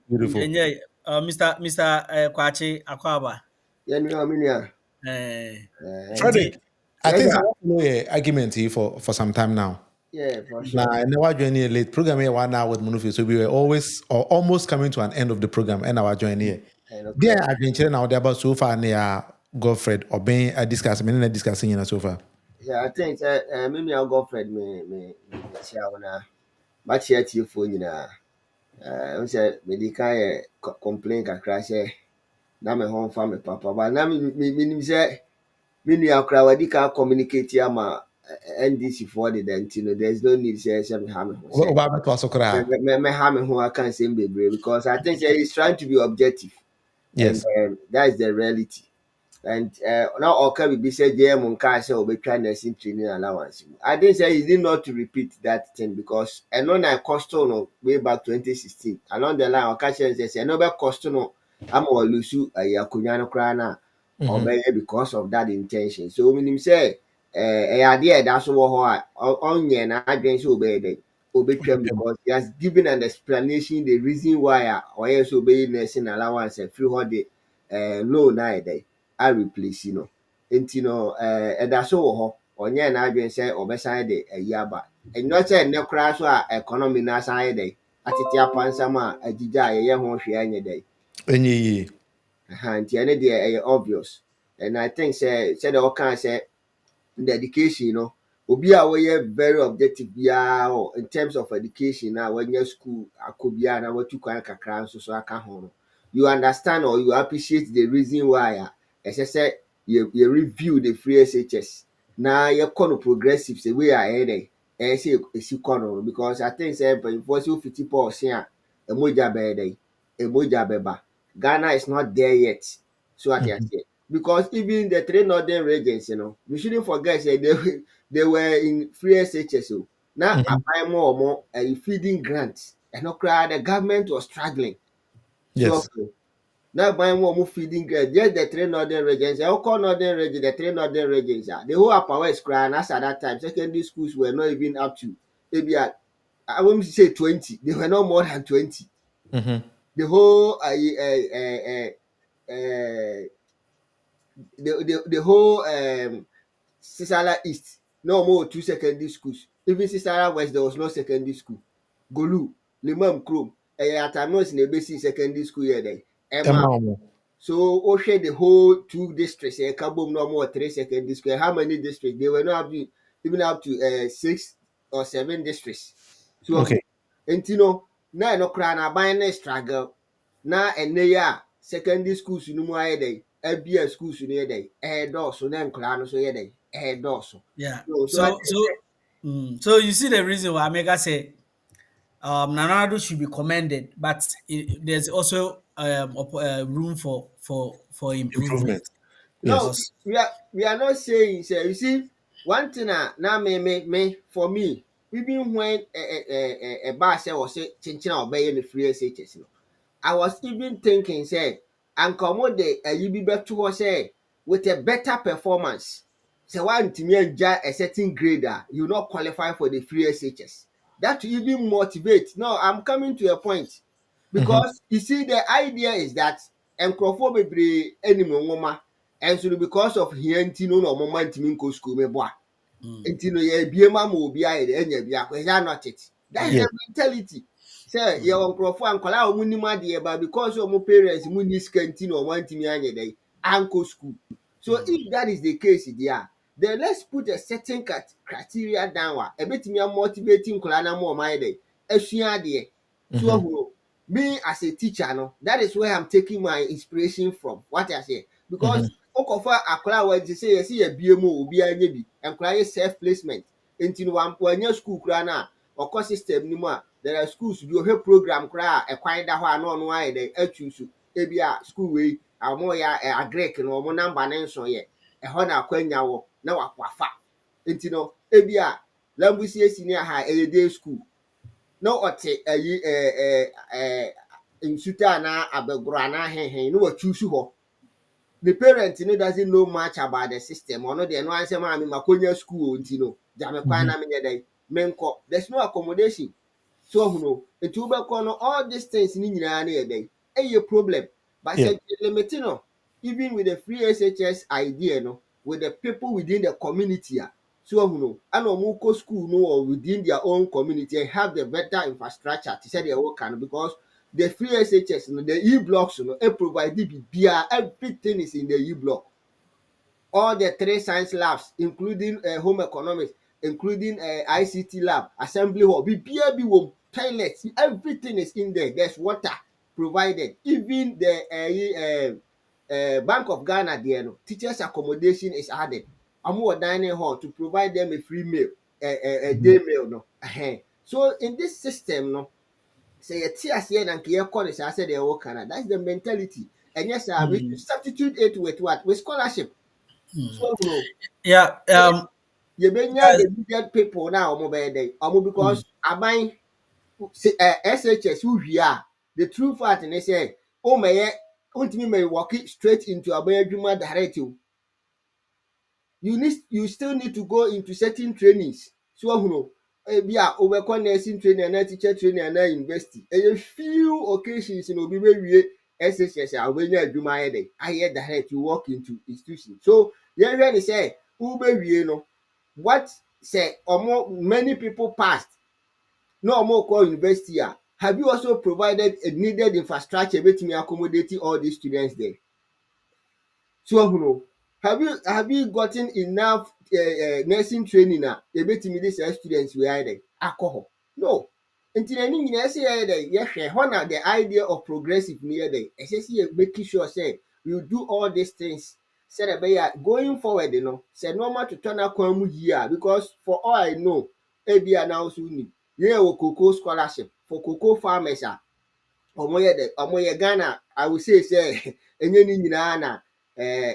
A: beautiful.
B: yeah, Mr. Kwachi Akwaba.
C: Yeah, no, I mean, yeah.
B: Nti,
A: Frederick, I
C: Yes,
A: think
C: sir.
A: I want to know your argument here for some time now.
C: Yeah, for
A: Now,
C: sure.
A: I never joined here late. Program here 1 hour with Munufi. So we were always or almost coming to an end of the program, and I was joining here.
C: And okay.
A: There, I've been chatting now about so far near Godfred or being a discussing, many discussing so far.
C: Yeah, I think maybe I'll go Fred me share na but share to your phone na I say me kind complain kakra say na me home fa me papa but na me say me nua kra wadi ka communicate ama NDC for the then you know there's no need say me ha me ho say
A: About to also cry.
C: me ha me ho I can't say be because I think say he's trying to be objective and
A: Yes.
C: that is the reality. And now Oka be said JM Nka say obetwa nursing training allowance. I didn't say he did not to repeat that thing because I know na cost no way back 2016. Along the line Oka say no be cost no am olusu akonya no kra na obey because of that intention. So meaning say idea that's what onye na adwen say obetwa because he has given an explanation the reason why or yes obey nursing allowance free holiday loan na dey I replace no nti no ɛda so wɔ hɔ ɔnyɛ n'adwene sɛ ɔbɛsan de ayi aba ɛnyɛ sɛ nnɛ koraa so a economy no asan yɛ dɛ atete apansam a agyigya a yɛyɛ ho hwee anyɛ dɛ
A: Any
C: nti ɛne deɛ ɛyɛ obvious and I think sɛdeɛ ɔkaa sɛ dedication no obi a wɔyɛ very objective biara in terms of education na wɔnyɛ school akɔ biara na wɔtu kwan kakra nso so aka ho no you understand or you appreciate the reason why a ɛsɛ sɛ yɛ review the free SHS na yɛkɔ no progressive sɛ wei a ɛyɛ dɛ ɛyɛ sɛ esi kɔ no because I think sɛ mpanyinfoɔ sɛ ofiti paul se a ɛmogya bɛyɛ dɛ ɛmogya bɛba Ghana is not there yet so ate aseɛ. Because even the three northern regions, you know, we shouldn't forget that they were in free SHS. So now apply more and more feeding grants. And no crowd, the government was struggling. So
A: Yes.
C: okay, now buying more feeding grants. Just the three northern regions. I call northern region, the three northern regions. The whole upper west crying as at that time. Secondary schools were not even up to maybe I won't say 20. They were not more than 20. The whole the whole Sisala East, no more two secondary schools. Even Sisala West, there was no secondary school. Golu, Limam Krum, at times in the basic secondary school here then. Emma. So Oshe the whole two districts, Kabum no more three secondary school. How many districts? They were not even up to 6 or 7 districts. So
A: Okay.
C: and you know, now no crana buying a struggle. Now and they are secondary schools no more day. FBS schools near day. So then clan so yeah day. Also.
B: yeah.
C: So I
B: So you see the reason why Mega say Nana Akufo should be commended, but there's also room for improvement
A: Improvement. Yes.
C: no,
B: because
C: we are not saying say you see one thing now me for me even when a bar say was say chinchina obey the free SHS no I was even thinking say and come de you be better to say with a better performance say one to me a certain grade you not qualify for the free SHS that will even motivate no I'm coming to a point because you see the idea is that nkurɔfoɔ bebree anim nwoma ɛnso because of here nti no na ɔmo ma ntumi nkɔ school mɛbɔ a nti no yɛbie ma obi ayɛ dɛ ɛnya bi akɔ ɛyɛ not it that is
B: yeah.
C: the mentality sɛ yɛwɔ nkurɔfoɔ a nkwadaa a ɔmo nim adeɛ ba because ɔmo parents mu ni sika nti na ɔmo antumi anyɛ dɛ ankɔ school so if that is the case there then let's put a certain criteria down a ɛbɛtumi amotivate nkwadaa na mo ɔmo ayɛ dɛ asua adeɛ so ɔmo me as a teacher no that is where I'm taking my inspiration from what I say because okofa akwadaa wa ji say yesi ya bie mu obi anya bi nkwadaa yɛ self placement nti no wanya school kura na ɔkɔ system ni mu a there are schools bi ohwe program kura a ɛkwan da hɔ a na ɔno ayɛ dɛ atu so ebi a school wei amo ya agrek no mo number ne nso ye ɛhɔ na akwanya wo na wakwafa nti no ebia lambusie senior high day school no ɔte ayi nsuta na abegoro na hehen no wa choose ho the parent no doesn't know much about the system or no de no answer ma me makonya school nti no ja me kwan na me dey menko there's no accommodation so huno etu be ko no all these things ni nyina na ye dey a problem but say limiting no even with the free SHS idea no with the people within the community so huno and omo ko school no or within their own community and have the better infrastructure to say they work can because the free SHS no the e-blocks no e provide bia everything is in the e-block all the 3 science labs including home economics including ICT lab assembly hall bia bi wo toilets everything is in there there's water provided even the Bank of Ghana there no teachers accommodation is added amo dining hall to provide them a free meal a day meal no so in this system no say a TSA and Kia College, I said they all Canada. That's the mentality. And yes, we substitute it with what? With scholarship. So no.
B: Yeah.
C: You may not the needed people now mobile day. Because I buy SHS who we are. The true fact and they say, oh my may walk it straight into a Juma directive. You still need to go into certain trainings. So no. Bia obekọ nursing training na teacher training na university a few occasions no be we SSS awenya adwuma aye dey aye direct you walk into institution so yeah really say ube wie no what say many people passed no omo call university have you also provided a needed infrastructure between accommodating all these students there so no have you gotten enough nursing training na ebetimi dis students we are there alcohol no until any nyina say ye hwe na the idea of progressive near there say making sure say you do all these things said about going forward you know say normal to turn akwan mu here because for all I know ebia now so ni ye wo cocoa scholarship for cocoa farmers omoye Ghana I will say enye ni nyina na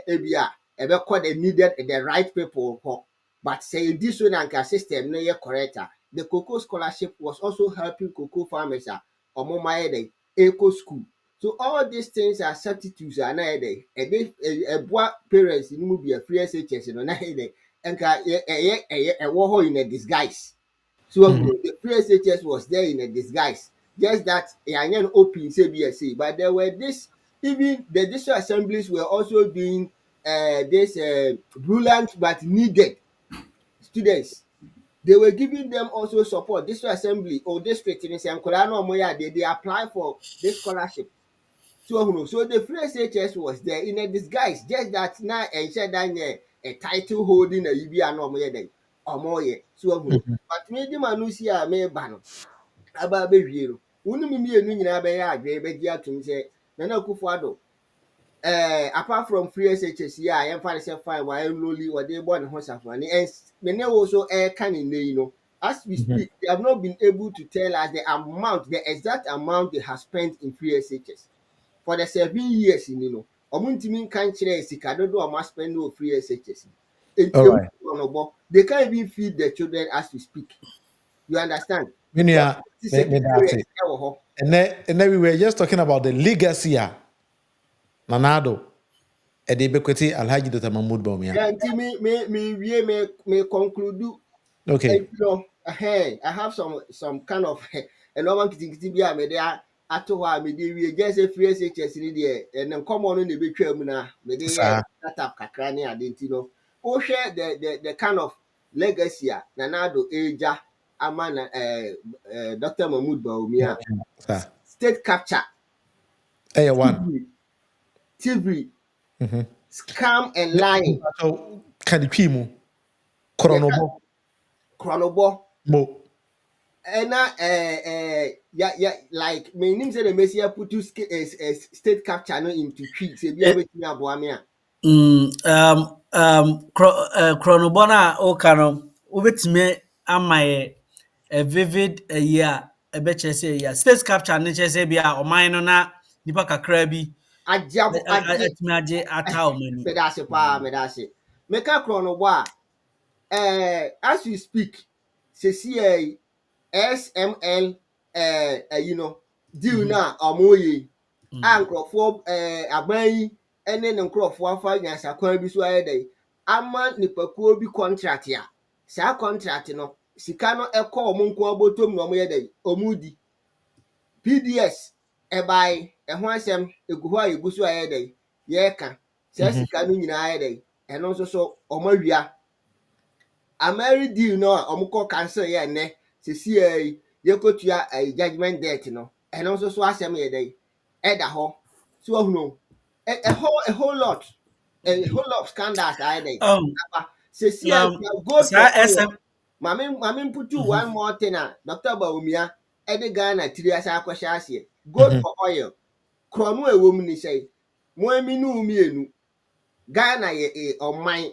C: ebia ebekọ the needed the right people but say this one and system no ye correct the cocoa scholarship was also helping cocoa farmers omo my the eco school so all these things are substitutes na dey eboa parents ni mu be free SHS no na dey enka ewo ho in a disguise so the free SHS was there in a disguise just that yanyan open say BSc but there were this even the district assemblies were also doing this brilliant but needed students they were giving them also support district assembly or district in Sankola no moya they apply for this scholarship so the free SHS was there in a disguise just that now and said that a title holding a UBA no moya then omoye so but me di manusi a me ba no aba be wie no wonu mi mienu nyina be ya adwe be gi atum se Nana Akufo-Addo apart from free SHS here I am fine say fine why lowly or they born ho safani and me also can in you know as we speak they have not been able to tell us the exact amount they have spent in free SHS for the 7 years you know omuntimi kan kire sika dodo o must spend no free SHS they can't even feed the children as we speak you understand
A: and then we were just talking about the legacy Nanado and the equity Alhaji Dr. Mahmoud Bawumia.
C: Yeah, me conclude.
A: Okay.
C: And, you know, I have some kind of and no one can be a media at all. Me we just a free SHS in there and then come on in the big terminal. Me they start up kakrani identity no. Oh share the kind of legacy Nanado Eja Amana Dr. Mahmoud Bawumia. State capture.
A: Hey, one.
C: TV. Scam and lying.
A: So can the people
C: Chronobo.
A: Mo.
C: And like my name said the Messiah put to state capture no into tweets. If you ever me aboamia.
B: Chronobona okano ubetime amaye a vivid a year a betcha say ya space capture nature say bia o mine no na nipa kakra bi
C: Ajiabo aje
B: atumi agye ata wo mani.
C: medase pa medase. Meka krono bo a as we speak sesi SML you know deal na omoye a nkrofo aban yi ene ne nkrofo afa nyansa kwan bi so ayedai ama nipakuo bi contract ya saa contract no sika no ekọ omo nko abotom na omo yedai omudi PDS ebai eho asem egu ho ayegu so ayedai ye ka saa sika no nyina ayedai eno nso so omo awia ameri deal no omukọ cancel ye ne sesi yekotua judgment debt no eno nso so asem ye dai eda ho so ohunu a whole lot of scandals are there. Sesi gold for
B: Sa
C: oil.
B: SM
C: Mami putu one more thing Dr. Baumia ede Ghana tiri asa akwahye ase gold for oil krono ewo mu ni sei mo emi nu mienu Ghana ye oman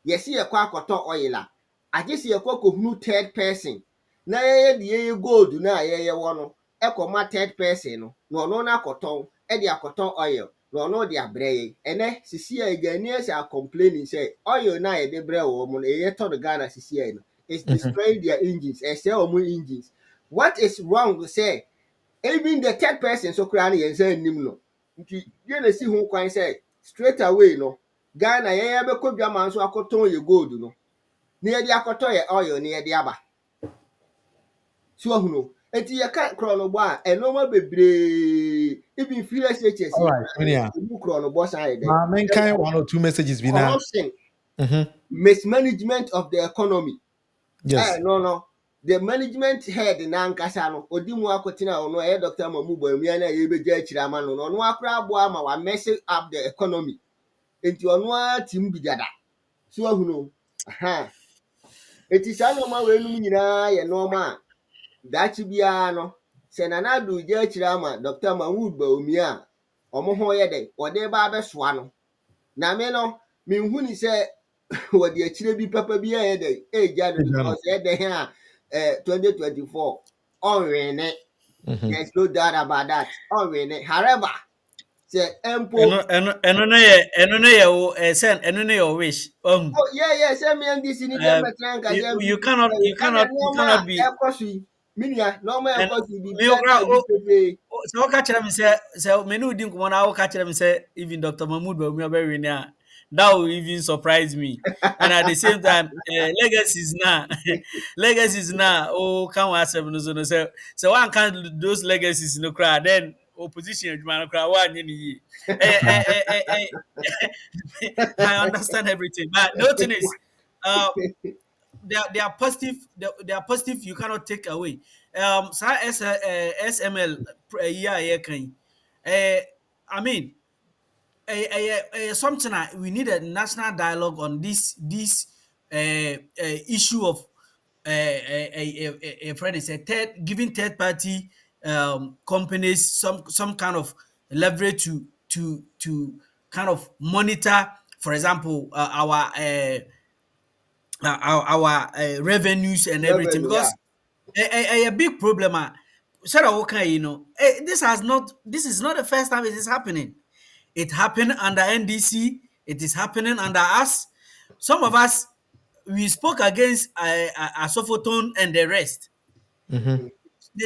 C: yesi ye kwa akoto oil a agesi ye kwa kohunu third person na ye de gold na ye wo no ekoma third person no no no na akoto e de akoto oil no no de abreye ene sisi e Ghanaians are complaining say oil na ye de bre wo mo e ye to the Ghana sisi e no it's destroying their engines e say omo engines. What is wrong to say even the third person so kra na ye say nim no nti ye na si ho kwan say straight away no Ghana ye be kodwa man so akoton ye gold no na ye de akoton ye oil na ye de aba so ahuno enti ye ka krono bo a enoma bebre even feel SHS
A: All right, Minia.
C: you krono bo say dey
A: Men kind 1 or 2 messages be now.
C: corruption mismanagement of the economy
A: Yes.
C: no the management head na nkasa no odimu akotina ono Dr. Mamubo emia na ye beja akira ama no no akra abo ama wa mess up the economy enti ono atim bidada so ahuno enti sa no ma we num nyina ye no ma dachi bia no se Nana Akufo je akira ama Dr. Mamubo emia omo ho ye de ode ba besoa no na me no me hu ni se wodi akire bi papa bi ye de eja no because e de here 2024 already there's no doubt about that already however say empo
B: eno no ye wo send eno no your wish.
C: oh yeah say me and this ni dem metranka say
B: You
C: MPP
B: cannot you
C: normal
B: cannot be
C: ekosu minia normal
B: and
C: ekosu bi
B: me
C: bia
B: okra
C: na bi pepe
B: so what catch them say me no din ko na wo catch them say even Dr. Mahmoud Bawumia be win there. That will even surprise me. And at the same time, legacies now, legacies now. Oh, can we accept no so no so one can those legacies no cry then opposition man cry one you I understand everything, but the thing is, uh, they are positive. They are positive. You cannot take away. SML yeah yeah can. I mean, something we need a national dialogue on this issue of a friend is a giving third party companies some kind of leverage to kind of monitor, for example, our revenues and everything,
C: revenue yeah
B: because a big problem. Sarah Walker, this is not the first time it is happening. It happened under NDC. It is happening under us. Some of us, we spoke against Asofoton and the rest. The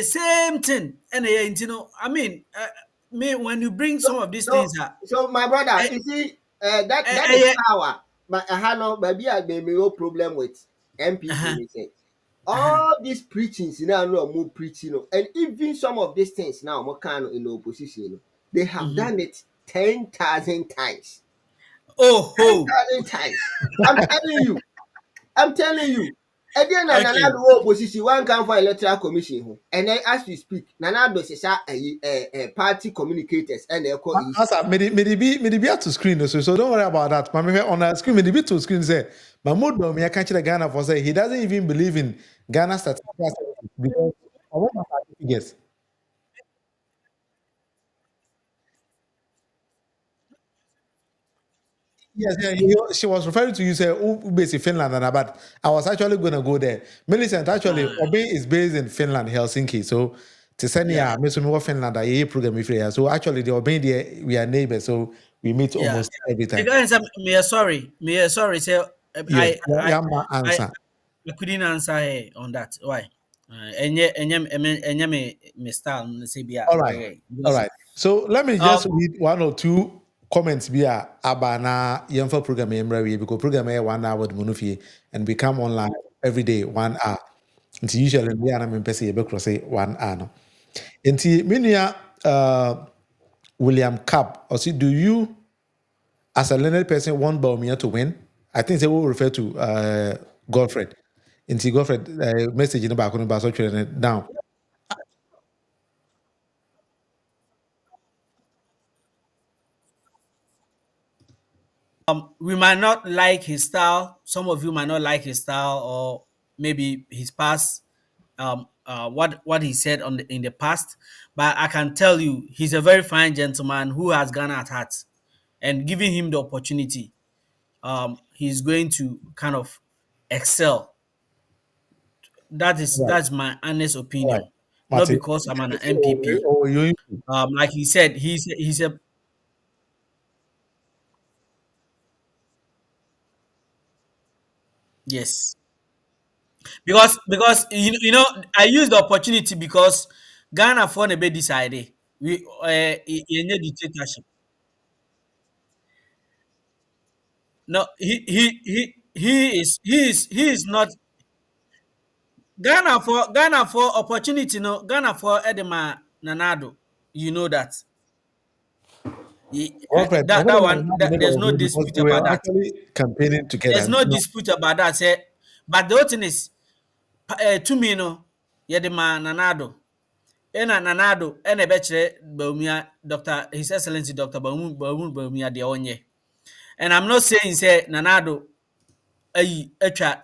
B: same thing. And I mean, me when you bring some of these
C: so
B: things,
C: so my brother
B: eh,
C: you see that is
B: eh,
C: power but I have no maybe I may no problem with MPP
B: uh-huh,
C: they say
B: uh-huh,
C: all these preachings now no more preaching and even some of these things now more kind of in the opposition they have
B: mhm.
C: done it 10,000 times
B: Oh, ho.
C: 10,000 times I'm telling you again na Nana
B: Okay.
C: Akufo opposition one come for electoral commission ho and then as we speak Nana Akufo party communicators and they call
A: Asa, me the be to screen so don't worry about that. But me on the screen, me the be to screen say, Mahmoud Bawumia can't check Ghana for say he doesn't even believe in Ghana statistical services because of what my figures. Yes, yeah, she was referring to you say who based in Finland and but I was actually going to go there. Millicent actually
B: Uh,
A: Obi is based in Finland, Helsinki. So To send yeah, me so me work Finland a program if here. So actually the obey there we are neighbors, so we meet almost every time.
B: Me sorry. Say
A: Yes,
B: I
A: yeah, my
B: I
A: answer.
B: I couldn't answer her on that. Why? Me style say be
A: All right. All right. So let me
B: um
A: just read one or two comments via Abana Yemfa program because program 1 hour with Munufie and become online every day 1 hour. It's usually we are in person you say 1 hour. No. Nti minia William Cobb or see do you as a learned person want Baumia to win? I think they will refer to Godfred. Nti Godfred message in the back on the so down.
B: we might not like his style. Some of you might not like his style, or maybe his past, what he said in the past. But I can tell you, he's a very fine gentleman who has Ghana at heart, and giving him the opportunity, he's going to kind of excel.
A: Right.
B: That's my honest
A: All right.
B: opinion. Not
A: Martin.
B: because I'm an MPP.
A: You
B: Like he said, he's a yes. Because I used the opportunity because Ghana for a bit decided we in a dictatorship. No, he is not Ghana for opportunity. No, Ghana for Edema Nanado. You know that.
A: Alfred,
B: That one, there's no
A: because
B: dispute
A: we
B: about
A: were
B: that.
A: actually campaigning
B: There's
A: together.
B: no
A: No,
B: dispute about that. Say, but the other thing is, to me, no, Yedema Nanado. Ena Nanado, ena betre Baumia, Dr. His Excellency Dr. Baumia de Onye. And I'm not saying say Nanado echa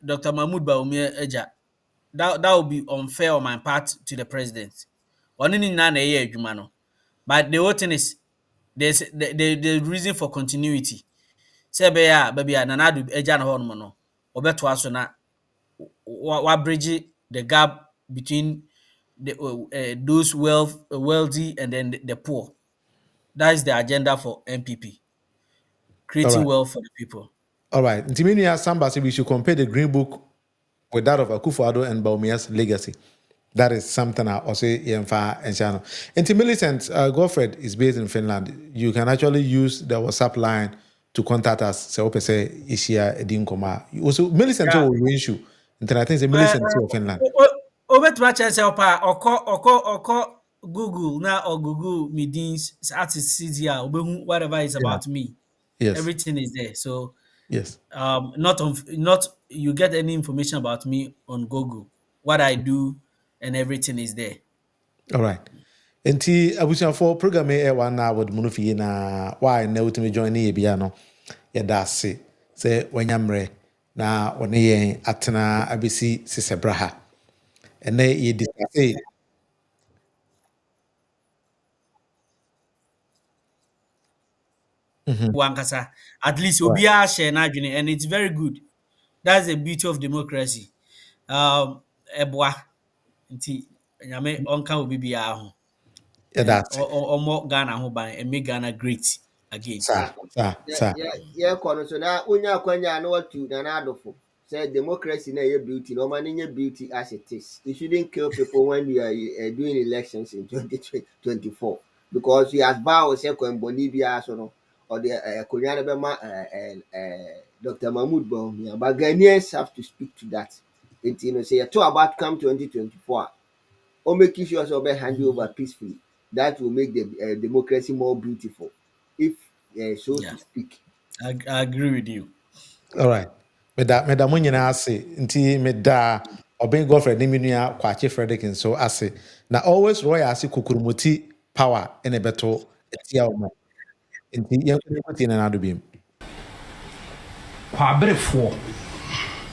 B: Dr. Mahmoud Baumia eja. That would be unfair on my part to the president. Only nana ye jumano. But the whole thing is there's the reason for continuity. Say be ya baby Nanado eja na hono no. Obeto aso na wa bridge the gap between those wealthy and then the poor. That is the agenda for MPP,
A: all
B: creating
A: right,
B: wealth for the people.
A: all right. Ntimini Samba said we should compare the Green Book with that of Akufo-Addo and Baumia's legacy. That is something I also Yemfa and Shano. And Millicent Godfred is based in Finland. You can actually use the WhatsApp line to contact us. So open say Ishia Edinkoma. Also Millicent
B: Yeah.
A: will issue. And then I think the Millicent is in Finland.
B: Obetuma chese opa oko Google now or Google meetings artist CDR obehu whatever is
A: Yeah.
B: about me.
A: Yes.
B: Everything is there. So
A: Yes.
B: not you get any information about me on Google. What I do and everything is there.
A: All right. Nti abusuafo program e 1 hour with Munufie na why na utimi join ne bia no yɛda ase sɛ wanyamrɛ na ɔne yɛn atena abesi sesebra ha ɛnɛ yɛ discuss
B: Wankasa. At least
A: right.
B: Obia share n'adwene, and it's very good. That's the beauty of democracy. Eboa nti nyame onka obi bia ho
A: Yɛda
B: and
A: ase
B: omo Ghana ho ban and make Ghana great again.
A: sa
C: yɛkɔ no so na wonya akwanya na watu Nana Adofo sɛ democracy na ɛyɛ beauty na ɔma no nyɛ beauty as it is. You shouldn't kill people when you are doing elections in 2024 because you has vowed sɛ kwanbɔne biara so no ɔde akwanya no bɛma Dr. Mahmoud Bawumia, but Ghanaians have to speak to that. Nti no sɛ yɛto about come 2024 a or making sure so hand you over peacefully. That will make the democracy more beautiful, if so
B: Yeah,
C: to speak.
B: I agree with you.
A: all right meda mo nyinaa ase nti meda ɔbɛn Godfred ne me nua Kwakye Frederick nso ase na always royal ase kukurumuti power ɛna ɛbɛto ɛtia ɔmo nti yɛnkɔ na nado biem
D: kwaberefoɔ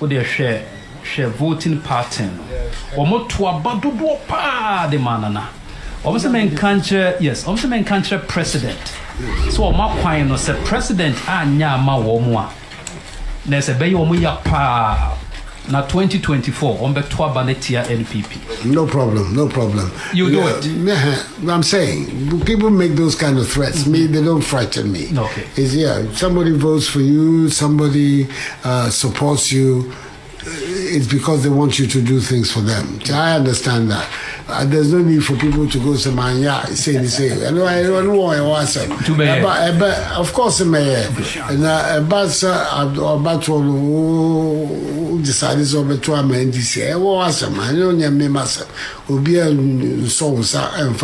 D: wode hwɛ voting pattern wɔn to aba dodoɔ paa de ma Nana wɔn sɛ menka nkyerɛ president so wɔn akwan no sɛ president anya ama wɔn a na sɛ bɛyɛ wɔn ya paa Now 2024, on Betua Banetia NPP.
E: No problem, no problem.
D: You do it.
E: I'm saying, people make those kind of threats. Me, they don't frighten me.
D: Okay.
E: It's somebody votes for you, somebody supports you. It's because they want you to do things for them. I understand that. There's no need for people to go to Manya, say. I don't want to answer. Of course, the mayor. And about to decide this over to a man this year. I don't know, myself. Will be a songs and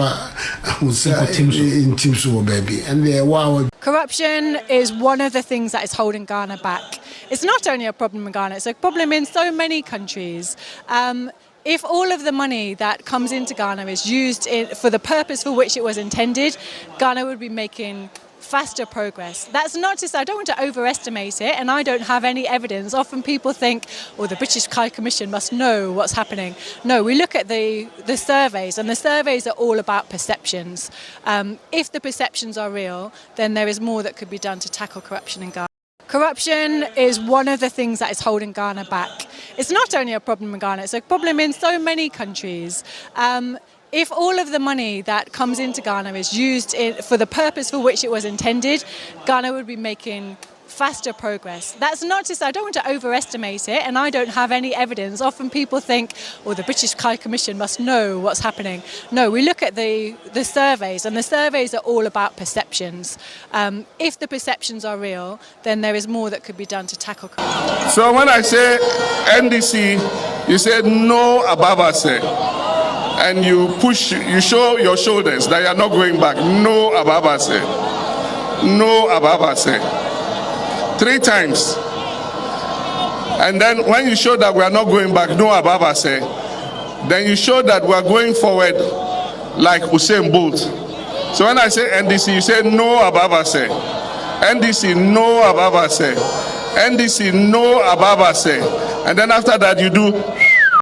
E: in Teams baby. And they wow.
F: Corruption is one of the things that is holding Ghana back. It's not only a problem in Ghana, it's a problem in so many countries. If all of the money that comes into Ghana is used for the purpose for which it was intended, Ghana would be making faster progress. That's not to say, I don't want to overestimate it, and I don't have any evidence. Often people think, oh, the British High Commission must know what's happening. No, we look at the surveys, and the surveys are all about perceptions. If the perceptions are real, then there is more that could be done to tackle corruption in Ghana. Corruption is one of the things that is holding Ghana back. It's not only a problem in Ghana, it's a problem in so many countries. If all of the money that comes into Ghana is used for the purpose for which it was intended, Ghana would be making faster progress. That's not to say, I don't want to overestimate it, and I don't have any evidence. Often people think, oh, the British High Commission must know what's happening. No, we look at the surveys, and the surveys are all about perceptions. If the perceptions are real, then there is more that could be done to tackle corruption.
G: So when I say NDC, you said no Ababase, and you show your shoulders that you are not going back. No Ababase. No Ababase. 3 times. And then when you show that we are not going back, no Ababase, then you show that we are going forward like Usain Bolt. So when I say NDC, you say no Ababase. NDC, no Ababase. NDC, no Ababase. And then after that you do